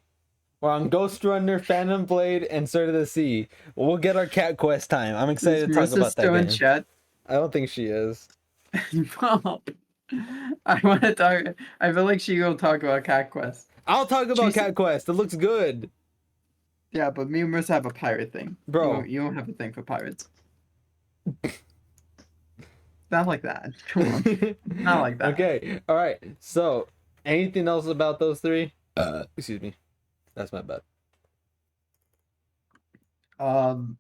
We're on Ghost Runner, Phantom Blade, and Sword of the Sea. We'll get our Cat Quest time. I'm Is excited to talk Marissa about that still in game. chat? I don't think she is. Well, I want to talk. I feel like she will talk about Cat Quest. I'll talk about She's Cat Quest. It looks good, yeah, but me and Marissa have a pirate thing. bro. You don't have a thing for pirates. Not like that. Come on, not like that. Okay. All right. So, anything else about those three? Excuse me. That's my bad. No.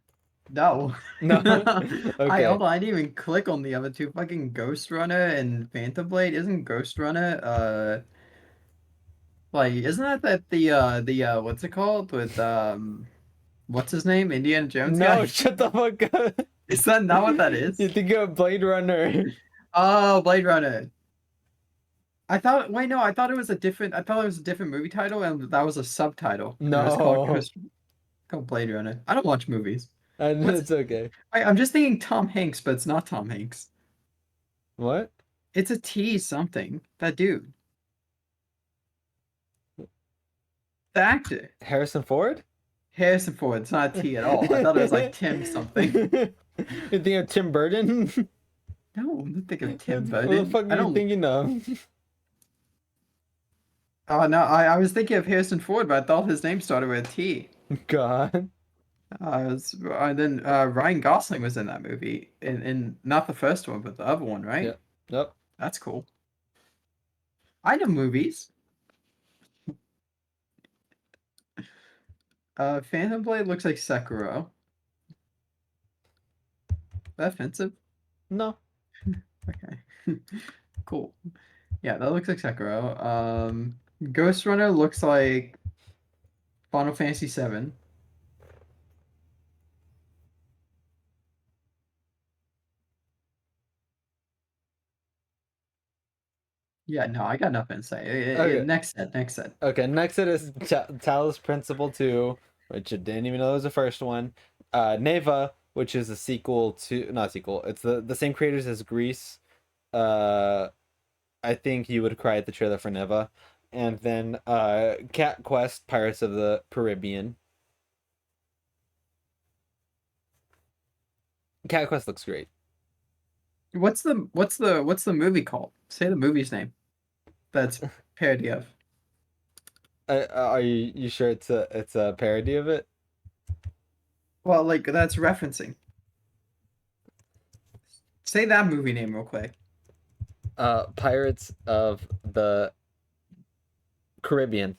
No. I Okay. hold on. I didn't even click on the other two. Fucking Ghost Runner and Phantom Blade. Isn't Ghost Runner like isn't that the what's it called with what's his name? Indiana Jones No, guy? shut the fuck up. Is that not what that You is? think of Blade Runner? Oh, Blade Runner. I thought wait no, I thought it was a different movie title and that was a subtitle. And it was No. called Blade Runner. I don't watch movies. And What's it's okay. I'm just thinking Tom Hanks, but it's not Tom Hanks. What? It's a T something. That dude. The actor. Harrison Ford? Harrison Ford. It's not a T at all. I thought it was like Tim something. You think of Tim Burton? No, I'm not thinking of Tim What the Burton. fuck I are you don't. thinking of? Oh no, I was thinking of Harrison Ford, but I thought his name started with a T. God. Then Ryan Gosling was in that movie, in not the first one, but the other one, right? Yep. Yep. That's cool. I know movies. Phantom Blade looks like Sekiro. That offensive? No. Okay. Cool. Yeah, that looks like Sekiro. Ghost Runner looks like Final Fantasy VII. Yeah, no, I got nothing to say. Okay. Next set, next set. Okay. Next it is Talos Principle 2, which I didn't even know was the first one. Neva, which is a sequel to not sequel. It's the same creators as Grease. Uh, I think you would cry at the trailer for Neva. And then Cat Quest, Pirates of the Caribbean. Cat Quest looks great. What's the movie called? Say the movie's name. That's parody of. Are you sure it's a parody of it? Well, like that's referencing. Say that movie name real quick. Pirates of the Caribbean.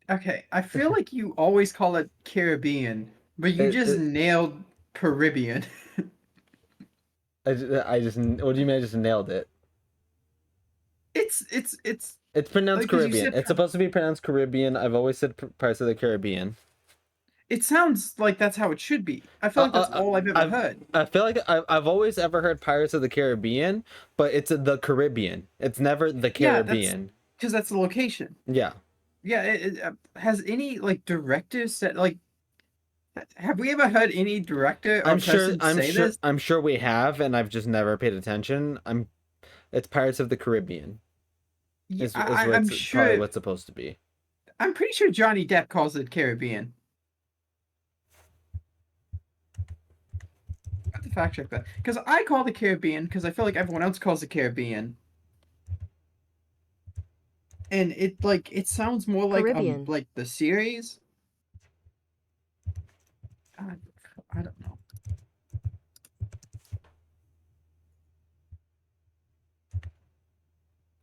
Okay, I feel like you always call it Caribbean, but you It, just it nailed Caribbean. I just what do you mean I just nailed it? It's It's pronounced because you Caribbean. said It's supposed to be pronounced Caribbean. I've always said Pirates of the Caribbean. it sounds like that's how it should be. I feel Uh, like uh, that's uh, all I've ever I've heard. I feel like I've always ever heard Pirates of the Caribbean, but it's the Caribbean. It's never the Yeah, that's Caribbean. because that's the location. Yeah. Yeah, has any like director said like have we ever heard any director or I'm sure person I'm say sure this? I'm sure we have, and I've just never paid attention. It's Pirates of the Caribbean Yeah, is I'm what's probably sure. what's supposed to be. I'm pretty sure Johnny Depp calls it Caribbean. I have to fact check that because I call the Caribbean because I feel like everyone else calls the Caribbean, and it sounds more Caribbean. like the series. I, I don't know.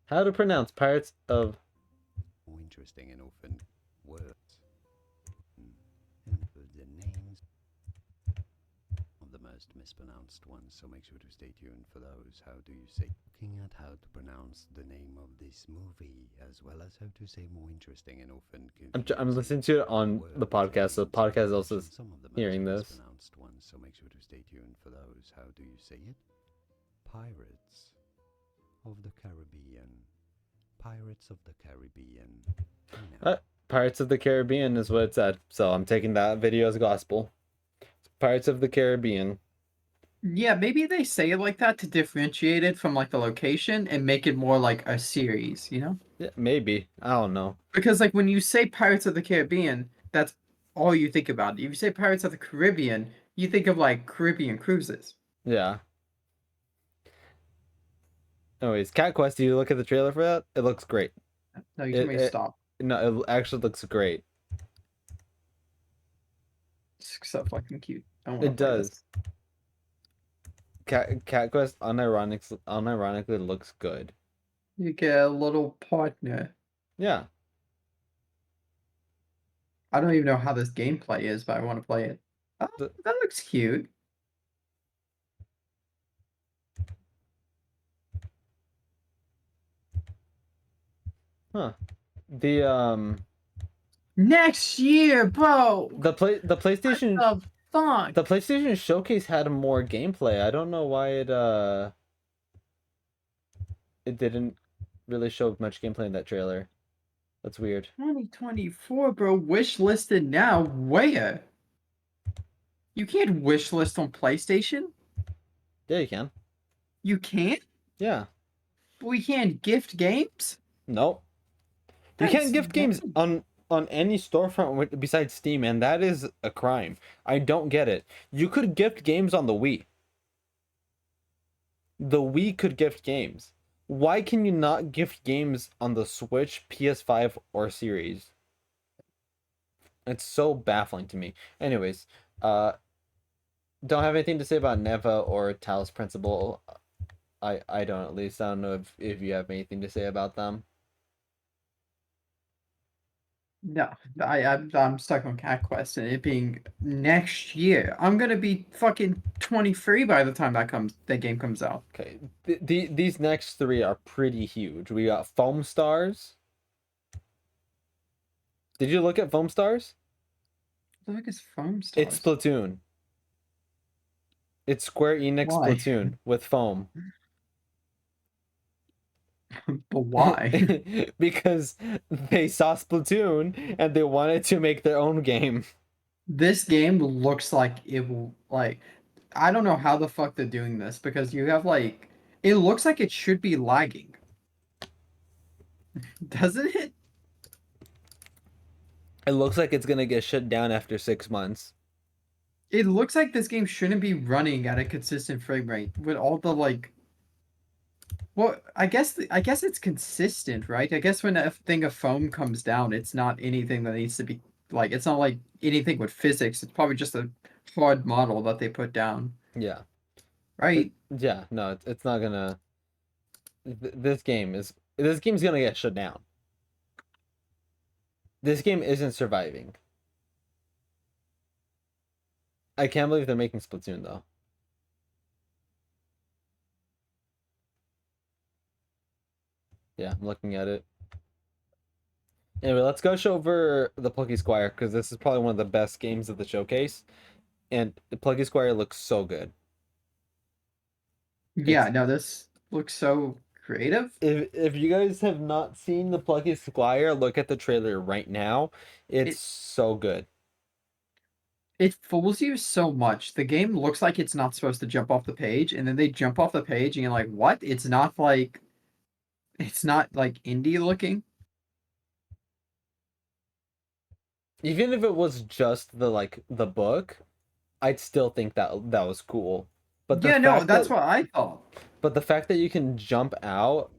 How to pronounce Pirates of More interesting and often words. Include the names of the most mispronounced ones, so make sure to stay tuned for those. How do you say? Looking at how to pronounce the name of this movie, as well as how to say more interesting and often I'm listening to it on the podcast, so the podcast also is some of the most hearing this. mispronounced ones, so make sure to stay tuned for those. How do you say it? Pirates of the Caribbean. Pirates of the Caribbean. Pirates of the Caribbean is what it said, so I'm taking that video as gospel. Pirates of the Caribbean. Yeah, maybe they say it like that to differentiate it from like the location and make it more like a series, you know? Yeah, maybe. I don't know. Because like when you say Pirates of the Caribbean, that's all you think about. If you say Pirates of the Caribbean, you think of like Caribbean cruises. Yeah. Anyways, Cat Quest, do you look at the trailer for that? It looks great. No, you told It, me to it stop. no, it actually looks great. It's so fucking cute. I want to It play this. does. Cat Quest unironically looks good. You get a little partner. Yeah. I don't even know how this gameplay is, but I want to play it. Oh, The, that looks cute. huh. The Next year, bro. the PlayStation What the fuck? the PlayStation Showcase had more gameplay. I don't know why it didn't really show much gameplay in that trailer. That's weird. 2024, bro. Wish listed now. Where? You can't wish list on PlayStation. Yeah, you can. You can't. Yeah. But we can't gift games. Nope. You That's can't gift games on any storefront besides Steam, and that is a crime. I don't get it. You could gift games on the Wii. The Wii could gift games. Why can you not gift games on the Switch, PS5, or Series? It's so baffling to me. Anyways, don't have anything to say about Neva or Talos Principle. I don't, at least. I don't know if you have anything to say about them. No, I'm stuck on Cat Quest and it being next year. I'm gonna be fucking 23 by the time that game comes out. Okay, these next three are pretty huge. We got Foam Stars. Did you look at Foam Stars? What the heck is Foam It's Stars? Splatoon. It's Square Enix Why? Splatoon with foam. But why? Because they saw Splatoon and they wanted to make their own game. This game looks like it will like I don't know how the fuck they're doing this because you have like it looks like it should be lagging. Doesn't it? It looks like it's gonna get shut down after 6 months. It looks like this game shouldn't be running at a consistent frame rate with all the like. Well, I guess it's consistent, right? I guess when a thing of foam comes down, it's not anything that needs to be like. It's not like anything with physics. It's probably just a hard model that they put down, Yeah. right? Yeah, no, it's not gonna. This game's gonna get shut down. This game isn't surviving. I can't believe they're making Splatoon though. Yeah, I'm looking at it. Anyway, let's go show over the Plucky Squire because this is probably one of the best games of the showcase, and the Plucky Squire looks so good. Yeah, It's no, this looks so creative. if you guys have not seen the Plucky Squire, look at the trailer right now. It's It so good. it fools you so much. The game looks like it's not supposed to jump off the page, and then they jump off the page, and you're like, what? It's not like indie looking. Even if it was just the book, I'd still think that was cool. But the Yeah, no, fact that's that what I thought. but the fact that you can jump out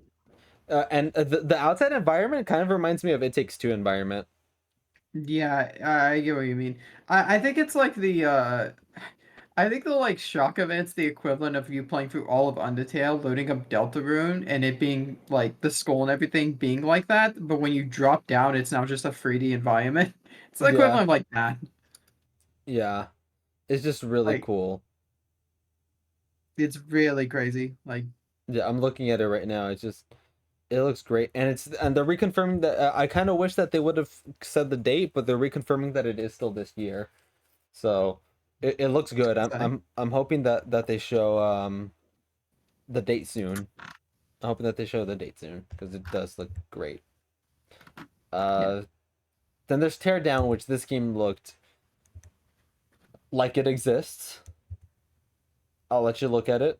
and the outside environment kind of reminds me of It Takes Two environment. Yeah, I get what you mean. I think it's like I think the like shock event's the equivalent of you playing through all of Undertale, loading up Deltarune, and it being like the skull and everything being like that, but when you drop down, it's now just a 3D environment. It's the Yeah, equivalent of like that. yeah, it's just really Like cool. it's really crazy. Like Yeah, I'm looking at it right now. It looks great, and they're reconfirming that. I kind of wish that they would have said the date, but they're reconfirming that it is still this year. So it looks good. exciting. I'm hoping that they show the date soon. I'm hoping that they show the date soon because it does look great. Yeah. Uh, then there's Teardown, which this game looked like it exists. I'll let you look at it.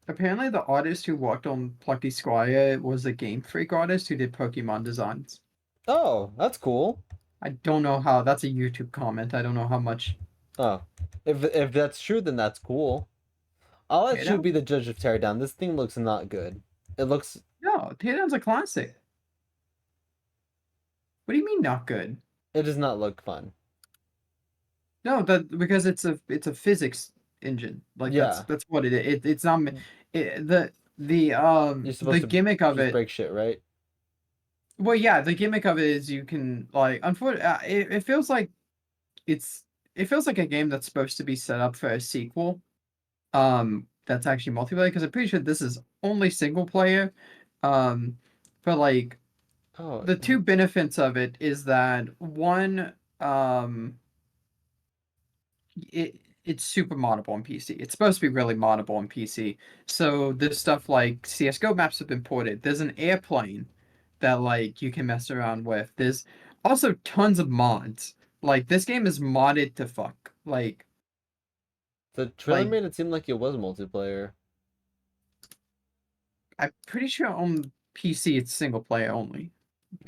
Apparently the artist who worked on Plucky Squire was a Game Freak artist who did Pokemon designs. Oh, that's cool. I don't know how that's a YouTube comment. I don't know how much Oh, if that's true, then that's cool. I'll let you Teardown? be the judge of Teardown. This thing looks not good. It looks. No, Teardown's a classic. What do you mean not good? It does not look fun. No, that because it's a physics engine. Like Yeah, that's what it is. It's not you're the supposed to gimmick of just it. break shit, right? Well, yeah, the gimmick of it is you can like unfortunately it feels like it's it feels like a game that's supposed to be set up for a sequel. That's actually multiplayer because I'm pretty sure this is only single player. Um, but like Oh, the two benefits of it is that one it it's super moddable on PC. It's supposed to be really moddable on PC. So there's stuff like CS:GO maps have been ported. There's an airplane that like you can mess around with. There's also tons of mods. Like this game is modded to fuck. the trailer Like made it seem like it was multiplayer. I'm pretty sure on PC it's single player only.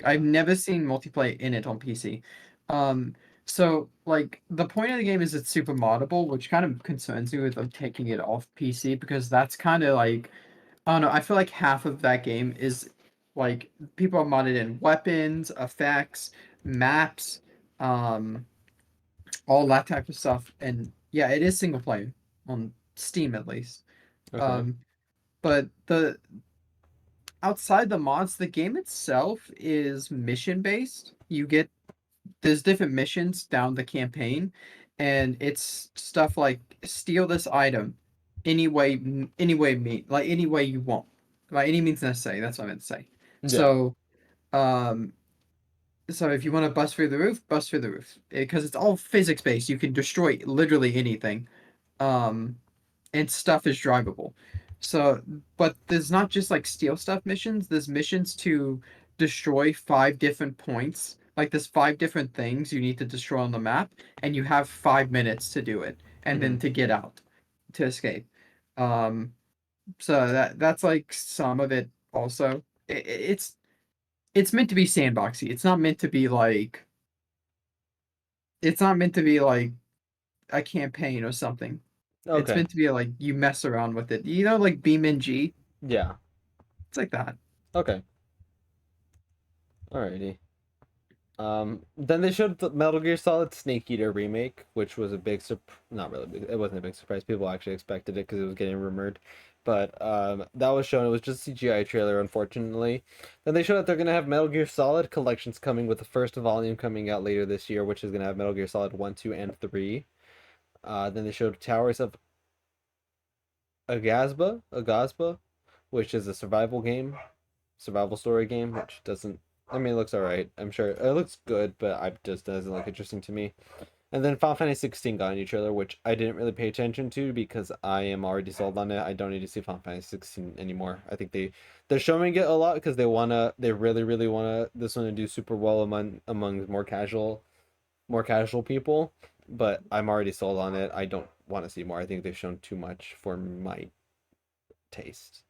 I've Yeah. never seen multiplayer in it on PC. Um, so like the point of the game is it's super moddable, which kind of concerns me with like, taking it off PC because that's kind of like I don't know. I feel like half of that game is like people are modded in weapons, effects, maps, um, all that type of stuff. And yeah, it is single player on Steam at least. Okay. Um, but the outside the mods, the game itself is mission based. There's different missions down the campaign, and it's stuff like steal this item any way you want, by any means necessary. That's what I meant to say. Yeah. So, um, so if you want to bust through the roof, bust through the roof because it's all physics based. You can destroy literally anything. Um, and stuff is drivable. So, but there's not just like steal stuff missions. There's missions to destroy 5 different points. Like there's 5 different things you need to destroy on the map, and you have 5 minutes to do it, and then Hmm. to get out, to escape. Um, so that's like some of it. Also, it's meant to be sandboxy. It's not meant to be like a campaign or something. It's Okay. meant to be like you mess around with it. You know, like BeamNG. Yeah. It's like that. Okay. Alrighty. Then they showed the Metal Gear Solid Snake Eater remake, which was a big not really big. It wasn't a big surprise. People actually expected it because it was getting rumored, but that was shown. It was just a CGI trailer, unfortunately. Then they showed that they're gonna have Metal Gear Solid collections coming with the first volume coming out later this year, which is gonna have Metal Gear Solid 1, 2, and 3. Then they showed Towers of Agasba, which is a survival story game, which doesn't. I mean, it looks alright. I'm sure it looks good, but it just doesn't look interesting to me. And then Final Fantasy 16 got a new trailer, which I didn't really pay attention to because I am already sold on it. I don't need to see Final Fantasy 16 anymore. I think they're showing it a lot because they really wanna this one to do super well among more casual people. But I'm already sold on it. I don't want to see more. I think they've shown too much for my taste.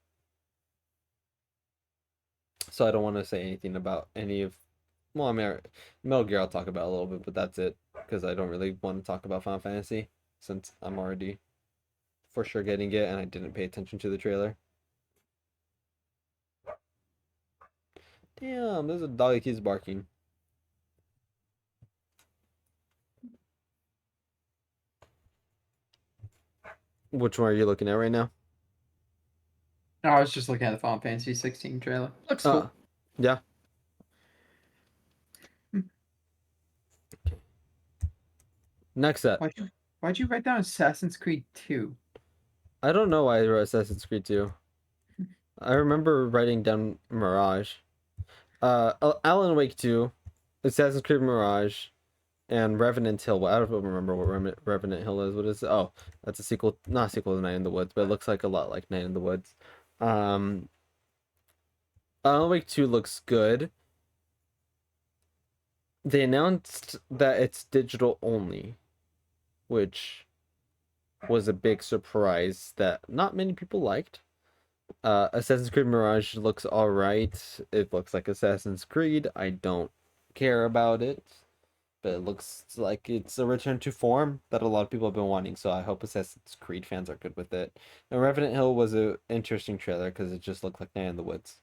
So I don't want to say anything about any of. Well, I mean, Metal Gear I'll talk about a little bit, but that's it because I don't really want to talk about Final Fantasy since I'm already for sure getting it and I didn't pay attention to the trailer. Damn, there's a dog that keeps barking. Which one are you looking at right now? No, I was just looking at the Final Fantasy 16 trailer. Looks cool. Yeah. Next up. Why'd you write down Assassin's Creed 2? I don't know why I wrote Assassin's Creed 2. I remember writing down Mirage. Alan Wake 2, Assassin's Creed Mirage, and Revenant Hill. Well, I don't remember what Revenant Hill is. What is it? Oh, that's a sequel, not a sequel to Night in the Woods, but it looks like a lot like Night in the Woods. Um, Alan Wake 2 looks good. They announced that it's digital only, which was a big surprise that not many people liked. Assassin's Creed Mirage looks alright. It looks like Assassin's Creed. I don't care about it, but it looks like it's a return to form that a lot of people have been wanting. So I hope Assassin's Creed fans are good with it. And Revenant Hill was an interesting trailer because it just looked like Night in the Woods.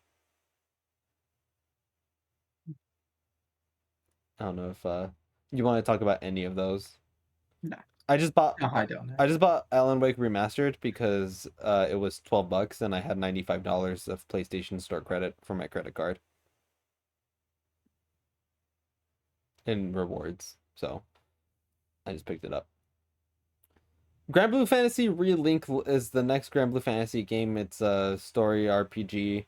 I don't know if you want to talk about any of those. No. I just bought. No, I don't know. I just bought Alan Wake Remastered because it was $12 and I had $95 of PlayStation Store credit for my credit card in rewards. So I just picked it up. Grand Blue Fantasy Relink is the next Grand Blue Fantasy game. It's a story RPG.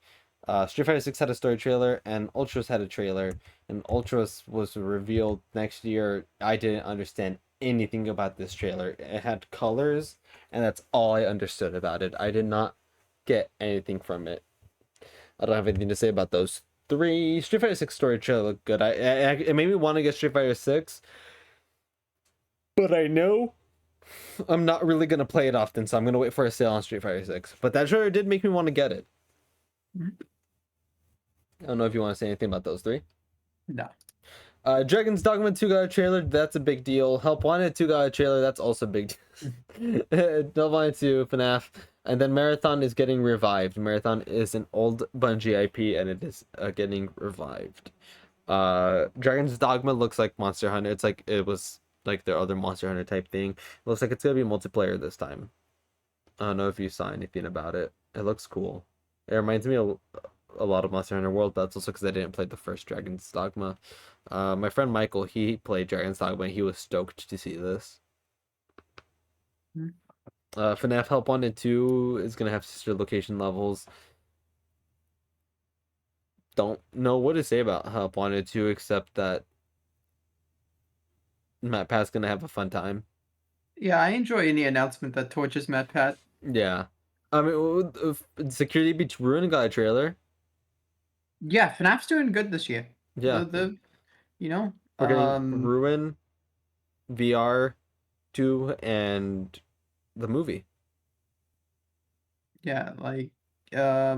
Street Fighter 6 had a story trailer, and Ultras had a trailer. And Ultras was revealed next year. I didn't understand anything about this trailer. It had colors, and that's all I understood about it. I did not get anything from it. I don't have anything to say about those three. Street Fighter 6 story trailer looked good. It made me want to get Street Fighter 6, but I know I'm not really gonna play it often, so I'm gonna wait for a sale on Street Fighter 6. But that trailer did make me want to get it. I don't know if you want to say anything about those three. No. Dragon's Dogma 2 got a trailer. That's a big deal. Help Wanted 2 got a trailer. That's also a big deal. Help Wanted 2, FNAF. And then Marathon is getting revived. Marathon is an old Bungie IP, and it is getting revived. Dragon's Dogma looks like Monster Hunter. It's like it was like their other Monster Hunter type thing. It looks like it's gonna be multiplayer this time. I don't know if you saw anything about it. It looks cool. It reminds me a lot of Monster Hunter World, but that's also because I didn't play the first Dragon's Dogma. My friend Michael, he played Dragon's Dogma, and he was stoked to see this. FNAF Help Wanted 2 is gonna have sister location levels. Don't know what to say about Help Wanted 2 except that Matt Pat's gonna have a fun time. Yeah, I enjoy any announcement that torches Matt Pat. Yeah. I mean, Security Beach Ruin got a trailer. Yeah, FNAF's doing good this year. Yeah. You know, We're getting Ruin, VR 2, and the movie. Yeah, like yeah,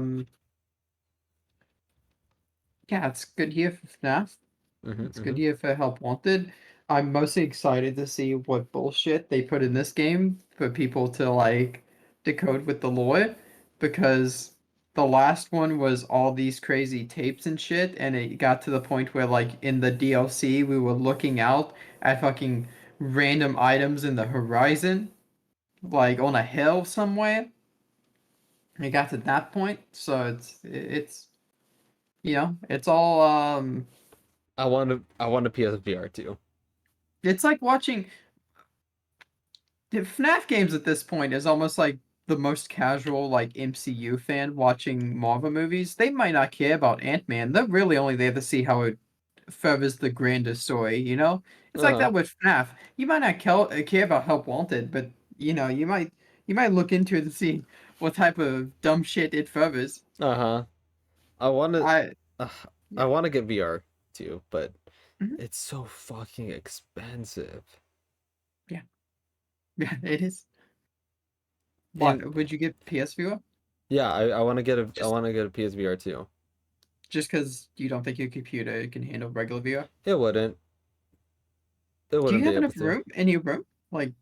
it's good year for FNAF. It's good year for Help Wanted. I'm mostly excited to see what bullshit they put in this game for people to like decode with the lore, because the last one was all these crazy tapes and shit, and it got to the point where like in the DLC we were looking out at fucking random items in the horizon, like on a hill somewhere. It got to that point, so it's it's all I want a PSVR too. it's like watching the FNAF games at this point is almost like the most casual like MCU fan watching Marvel movies. They might not care about Ant-Man. They're really only there to see how it furthers the grander story, you know? It's like Uh that with FNAF. You might not care about Help Wanted, but you might look into it to see what type of dumb shit it furthers. huh. I want to. I Uh, I yeah. want to get VR too, but Mhm. it's so fucking expensive. Yeah. Yeah, it is. And What would you get PSVR? yeah, I want to get a I Just want to get a PSVR too. just because you don't think your computer can handle regular VR? It wouldn't. It Do you wouldn't be have able enough to. room in your room? Like,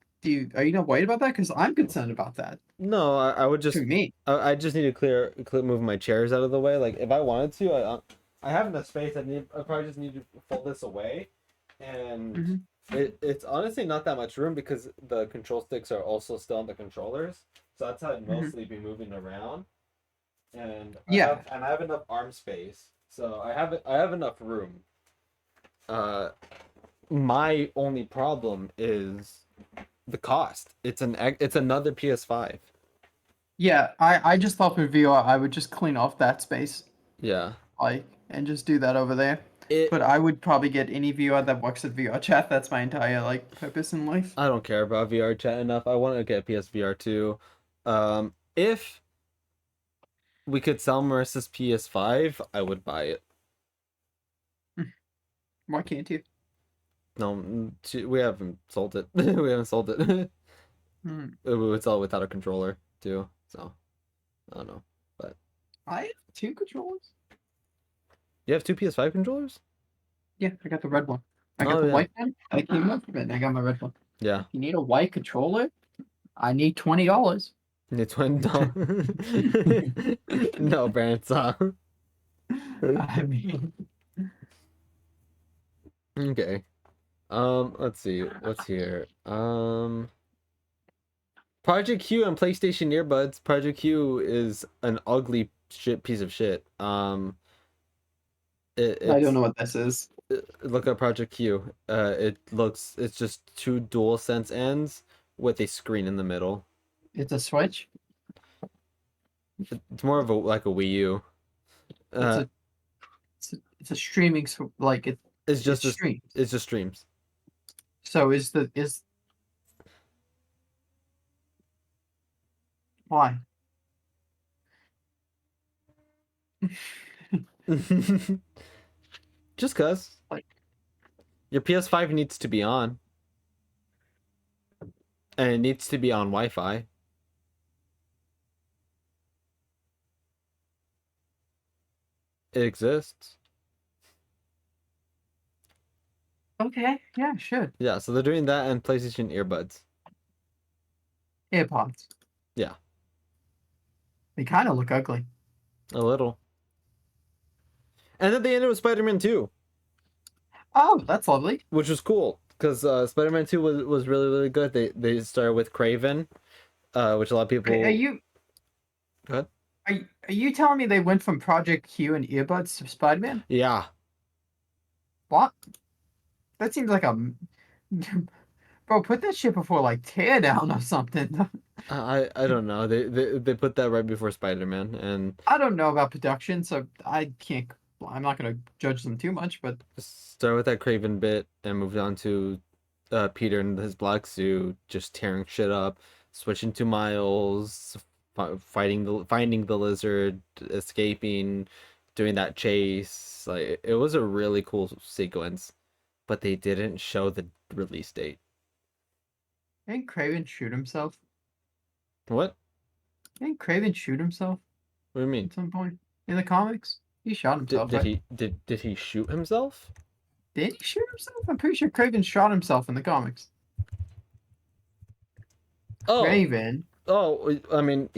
are you not worried about that? Because I'm concerned about that. No, I would To just me. I just need to move my chairs out of the way. Like if I wanted to, I have enough space. I probably just need to fold this away, and Hmm. it's honestly not that much room because the control sticks are also still on the controllers. So that's how I'd Hmm. mostly be moving around, and Yeah, I have enough arm space, so I have enough room. Uh, my only problem is the cost. It's another PS5. yeah. I just thought for VR, I would just clean off that space, Yeah. like, and just do that over there. It But I would probably get any VR that works at VR chat. That's my entire like purpose in life. I don't care about VR chat enough. I want to get PSVR too. If we could sell Marissa's PS5, I would buy it. Why can't you? No, we haven't sold it. We haven't sold it. Hmm. We would sell it without a controller too. So I don't know. But I have two controllers. you have two PS5 controllers? Yeah, I got the red one. I got Oh the yeah, white one. I came up with it, and I got my red one. yeah. If you need a white controller, I need $20. The twin doll. No, Branson. I mean, Okay. Let's see. What's here? Project Q and PlayStation earbuds. Project Q is an ugly shit piece of shit. I don't It's know what this is. look at Project Q. It's just two dual sense ends with a screen in the middle. It's a Switch. It's more of a like a Wii U. It's Uh, a it's a streaming like it's it just this. streams. It's just streams. So is why? Just cause Like your PS5 needs to be on, and it needs to be on Wi-Fi. It exists. okay, yeah, sure. Yeah, so they're doing that and PlayStation earbuds. AirPods. Yeah, They kind of look ugly. a little. And then they ended with Spider-Man 2, Oh, that's lovely. which was cool because Spider-Man 2 was really really good. They started with Craven, which a lot of Okay, people. Go ahead. are you telling me they went from Project Q and earbuds to Spider-Man? Yeah, What? That seems like a bro. Put that shit before like Teardown or something. I don't know. They put that right before Spider-Man and I don't know about production, so I can't. I'm not gonna judge them too much, but started with that Craven bit and moved on to Peter in his black suit just tearing shit up, switching to Miles, finding the lizard, escaping, doing that chase. Like it was a really cool sequence, but they didn't show the release date. didn't Craven shoot himself? What? Didn't Craven shoot himself What do you mean? at some point in the comics? He shot himself, right? Did he shoot himself? Did he shoot himself? I'm pretty sure Craven shot himself in the comics. Oh, Craven. I mean,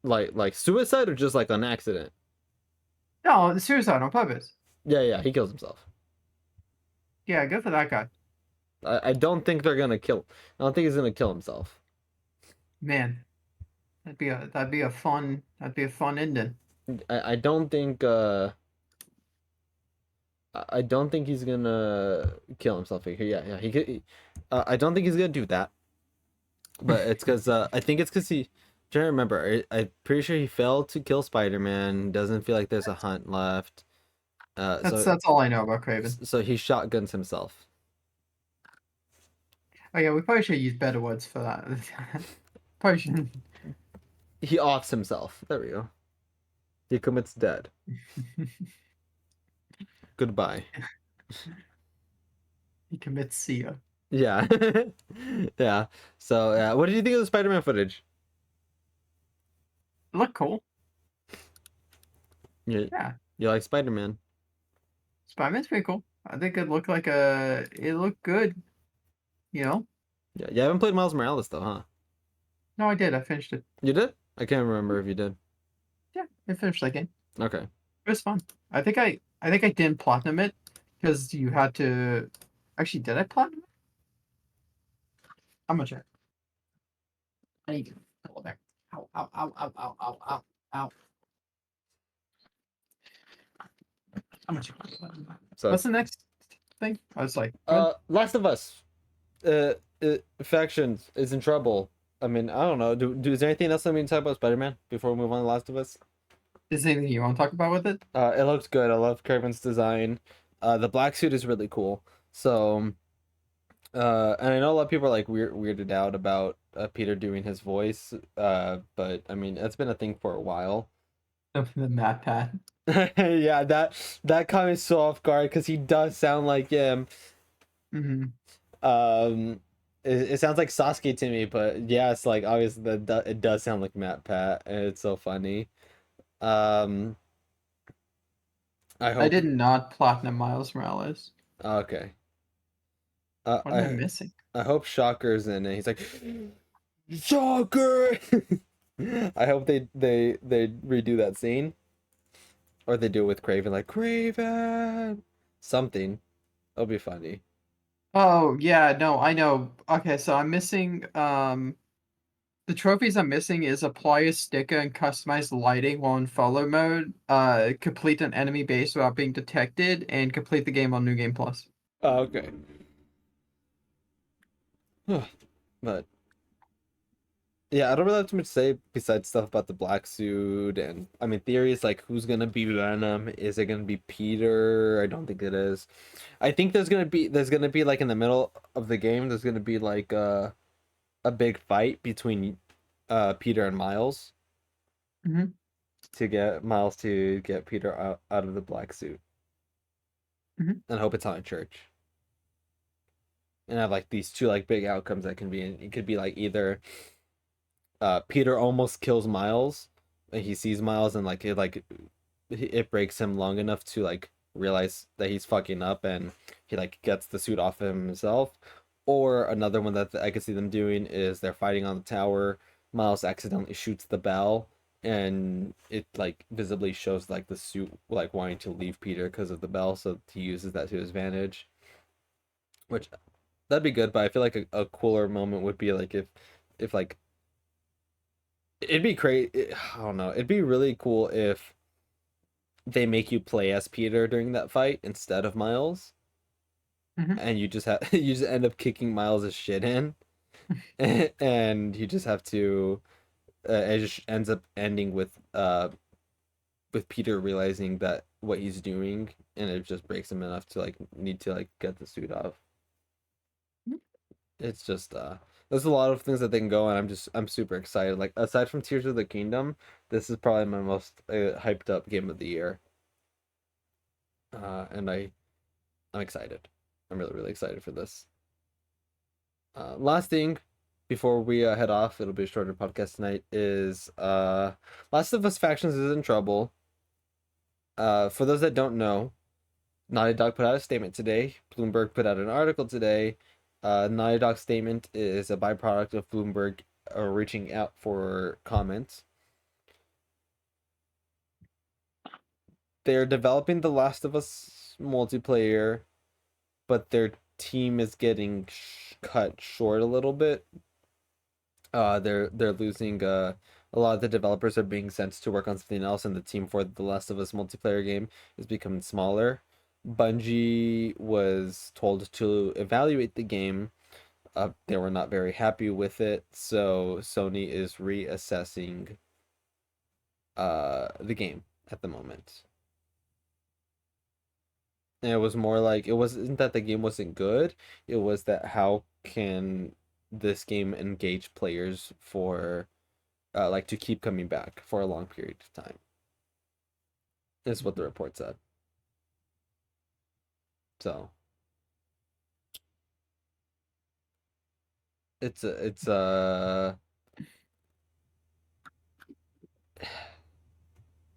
like suicide or just like an accident? No, the suicide on purpose. Yeah, he kills himself. Yeah, good for that guy. I don't think they're gonna kill. I don't think he's gonna kill himself. Man, that'd be a fun ending. I don't think I don't think he's gonna kill himself here. Yeah, he could. I don't think he's gonna do that. But it's because I think it's because he. Trying to remember, I'm pretty sure he failed to kill Spider-Man. Doesn't feel like there's a hunt left. That's all I know about Craven. So he shotguns himself. Oh yeah, we probably should use better words for that. Probably should. He offs himself. There we go. He commits dead. Goodbye. He commits Sia. Yeah. Yeah. So yeah, what did you think of the Spider-Man footage? Look cool. You, Yeah, you like Spider-Man? Spider-Man's pretty cool. I think it looked good. You know? Yeah. You haven't played Miles Morales though, huh? No, I did. I finished it. You did? I can't remember if you did. Yeah, I finished that game. Okay. It was fun. I think I didn't platinum it because you had to. Actually, did I platinum it? I'm gonna check. I need to go there. Ow, ow, ow, ow, ow, ow, ow, ow. I'm gonna check. So What's the next thing? I was like, what? Last of Us. Factions is in trouble. I mean, I don't know. Is there anything else that we can talk about Spider-Man before we move on to Last of Us? Is there anything you want to talk about with it? It looks good. I love Craven's design. The black suit is really cool. So, and I know a lot of people are like weirded out about Peter doing his voice. But I mean, it's been a thing for a while. The Matt Pat. Yeah, that caught me so off guard because he does sound like him. Mm-hmm. It sounds like Sasuke to me, but yeah, it's like obviously it does sound like Matt Pat, and it's so funny. Um, I I hope. did not platinum Miles Morales. Okay. What am I missing? I hope Shocker's in it. He's like, Shocker. I hope they redo that scene, or they do it with Craven, like Craven, something. It'll be funny. Oh yeah, no, I know. Okay, so I'm missing the trophies I'm missing is apply a sticker and customize lighting while in follow mode, complete an enemy base without being detected, and complete the game on New Game Plus. Oh, okay. But yeah, I don't really have too much to say besides stuff about the black suit, and I mean theories like who's gonna be Venom. Is it gonna be Peter? I don't think it is. I think there's gonna be like in the middle of the game there's gonna be like a big fight between Peter and Miles Mhm. to get Miles to get Peter out of the black suit. Mhm. And hope it's not a church. And have like these two like big outcomes that can be it could be like either Peter almost kills Miles and he sees Miles and it breaks him long enough to like realize that he's fucking up and he like gets the suit off of himself. Or another one that I could see them doing is they're fighting on the tower. Miles accidentally shoots the bell and it like visibly shows like the suit like wanting to leave Peter because of the bell, so he uses that to his advantage. Which that'd be good, but I feel like a cooler moment would be like if like it'd be great. I don't know. It'd be really cool if they make you play as Peter during that fight instead of Miles, Mhm. and you just have you just end up kicking Miles' shit in, and you just have to. It just ends up ending with Peter realizing that what he's doing, and it just breaks him enough to like need to like get the suit off. It's just there's a lot of things that they can go, and I'm super excited. Like aside from Tears of the Kingdom, this is probably my most hyped up game of the year. And I'm excited. I'm really excited for this. Last thing before we head off, it'll be a shorter podcast tonight. Is Last of Us Factions is in trouble. For those that don't know, Naughty Dog put out a statement today. Bloomberg put out an article today. Naughty Dog's statement is a byproduct of Bloomberg reaching out for comments. They're developing The Last of Us multiplayer, but their team is getting cut short a little bit. They're losing. A lot of the developers are being sent to work on something else, and the team for The Last of Us multiplayer game is becoming smaller. Bungie was told to evaluate the game. They were not very happy with it, so Sony is reassessing the game at the moment. And it was more like it wasn't that the game wasn't good, it was that how can this game engage players for like to keep coming back for a long period of time, is what the report said. So it's a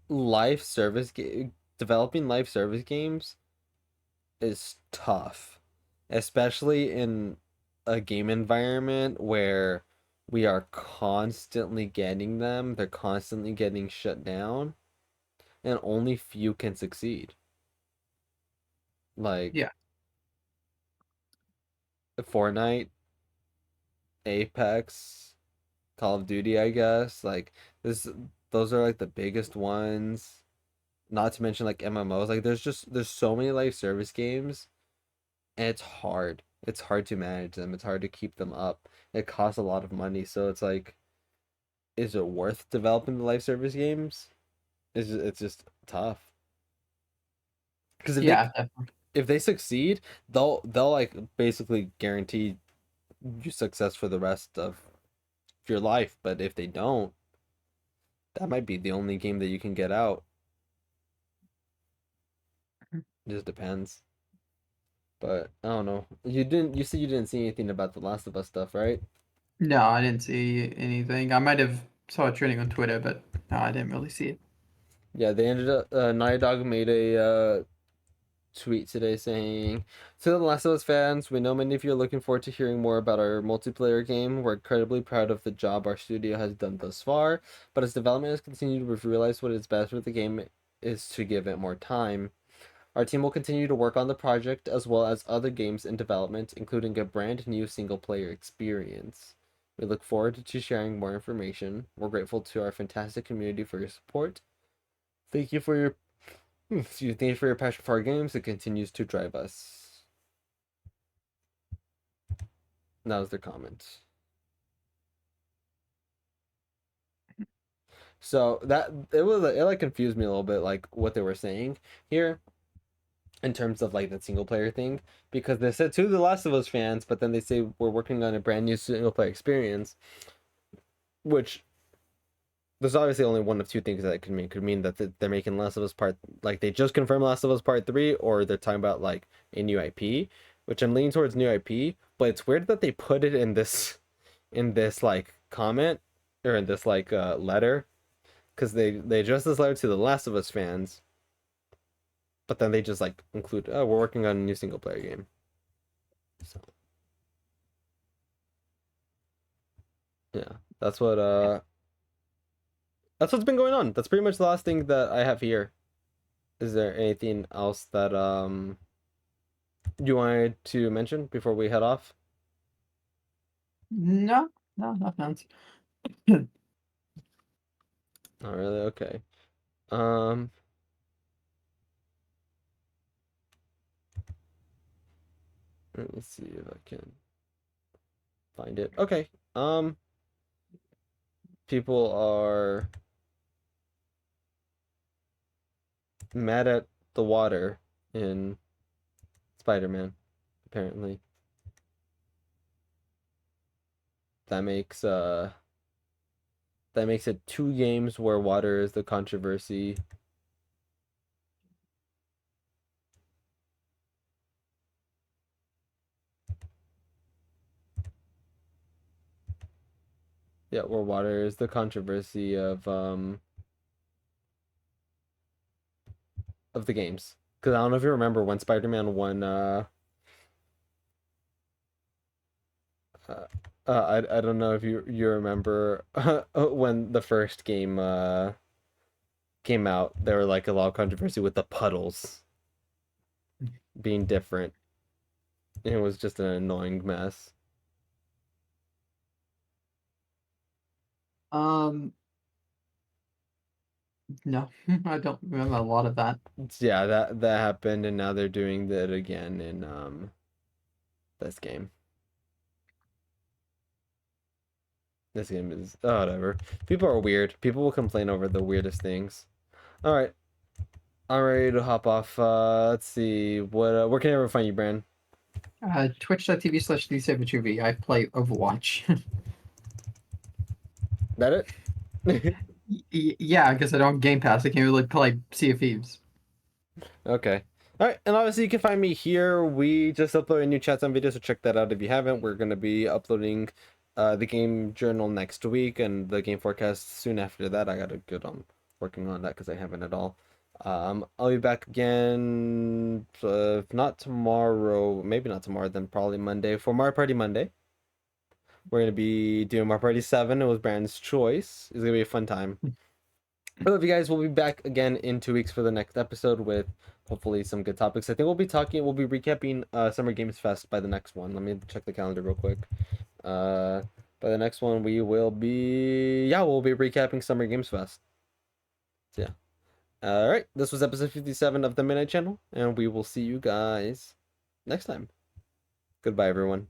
live service game. Developing live service games is tough, especially in a game environment where we are constantly getting them, they're constantly getting shut down, and only few can succeed. Like Yeah. Fortnite, Apex, Call of Duty, I guess. Like this those are like the biggest ones. Not to mention like MMOs. Like there's so many live service games, and it's hard. It's hard to manage them. It's hard to keep them up. It costs a lot of money, so it's like, is it worth developing the live service games? It's just tough. Because Yeah, definitely. if they succeed, they'll like basically guarantee you success for the rest of your life. But if they don't, that might be the only game that you can get out. It just depends. But I don't know. You said you didn't see anything about the Last of Us stuff, right? No, I didn't see anything. I might have saw it trending on Twitter, but no, I didn't really see it. Yeah, they ended up Naughty Dog made a tweet today saying, "To the Last of Us fans, we know many of you are looking forward to hearing more about our multiplayer game. We're incredibly proud of the job our studio has done thus far, but as development has continued, we've realized what is best for the game is to give it more time. Our team will continue to work on the project as well as other games in development, including a brand new single player experience. We look forward to sharing more information. We're grateful to our fantastic community for your support. Thank you for your thank you for your passion for our games. It continues to drive us." That was their comment. So that it like confused me a little bit, like what they were saying here in terms of like the single player thing, because they said to the Last of Us fans, but then they say we're working on a brand new single player experience, which there's obviously only one of two things that it could mean. It could mean that they're making Last of Us Part, like they just confirmed Last of Us Part 3, or they're talking about like a new IP, which I'm leaning towards new IP. But it's weird that they put it in this like comment, or in this like letter, because they addressed this letter to the Last of Us fans, but then they just like include, oh, we're working on a new single player game. So yeah, that's what that's what's been going on. That's pretty much the last thing that I have here. Is there anything else that you wanted to mention before we head off? No, no, nothing else. Not really. Okay. Um, let me see if I can find it. Okay. People are mad at the water in Spider-Man, apparently. That makes that makes it two games where water is the controversy. Yeah, where water is the controversy of of the games. Because I don't know if you remember when Spider-Man 1 I don't know if you remember when the first game came out, there were like a lot of controversy with the puddles being different. It was just an annoying mess. Um, no, I don't remember a lot of that. Yeah, that happened, and now they're doing that again in this game. This game is whatever. People are weird. People will complain over the weirdest things. All right, I'm ready to hop off. Let's see what where can everyone find you, Brand? Twitch.tv/D7TV. I play Overwatch. That it? Yeah, because I don't Game Pass. I can't really play Sea of Thieves. Okay. All right, and obviously you can find me here. We just uploaded new chats on videos, so check that out if you haven't. We're gonna be uploading the game journal next week and the game forecast soon after that. I gotta get on working on that because I haven't at all. I'll be back again, if not tomorrow, maybe not tomorrow, then probably Monday for Mario Party Monday. We're gonna be doing Mario Party 7. It was Brandon's choice. It's gonna be a fun time. I love you guys. We'll be back again in 2 weeks for the next episode with hopefully some good topics. I think we'll be recapping Summer Games Fest by the next one. Let me check the calendar real quick. By the next one we'll be recapping Summer Games Fest. So yeah. All right, this was episode 57 of the Midnight Channel, and we will see you guys next time. Goodbye, everyone.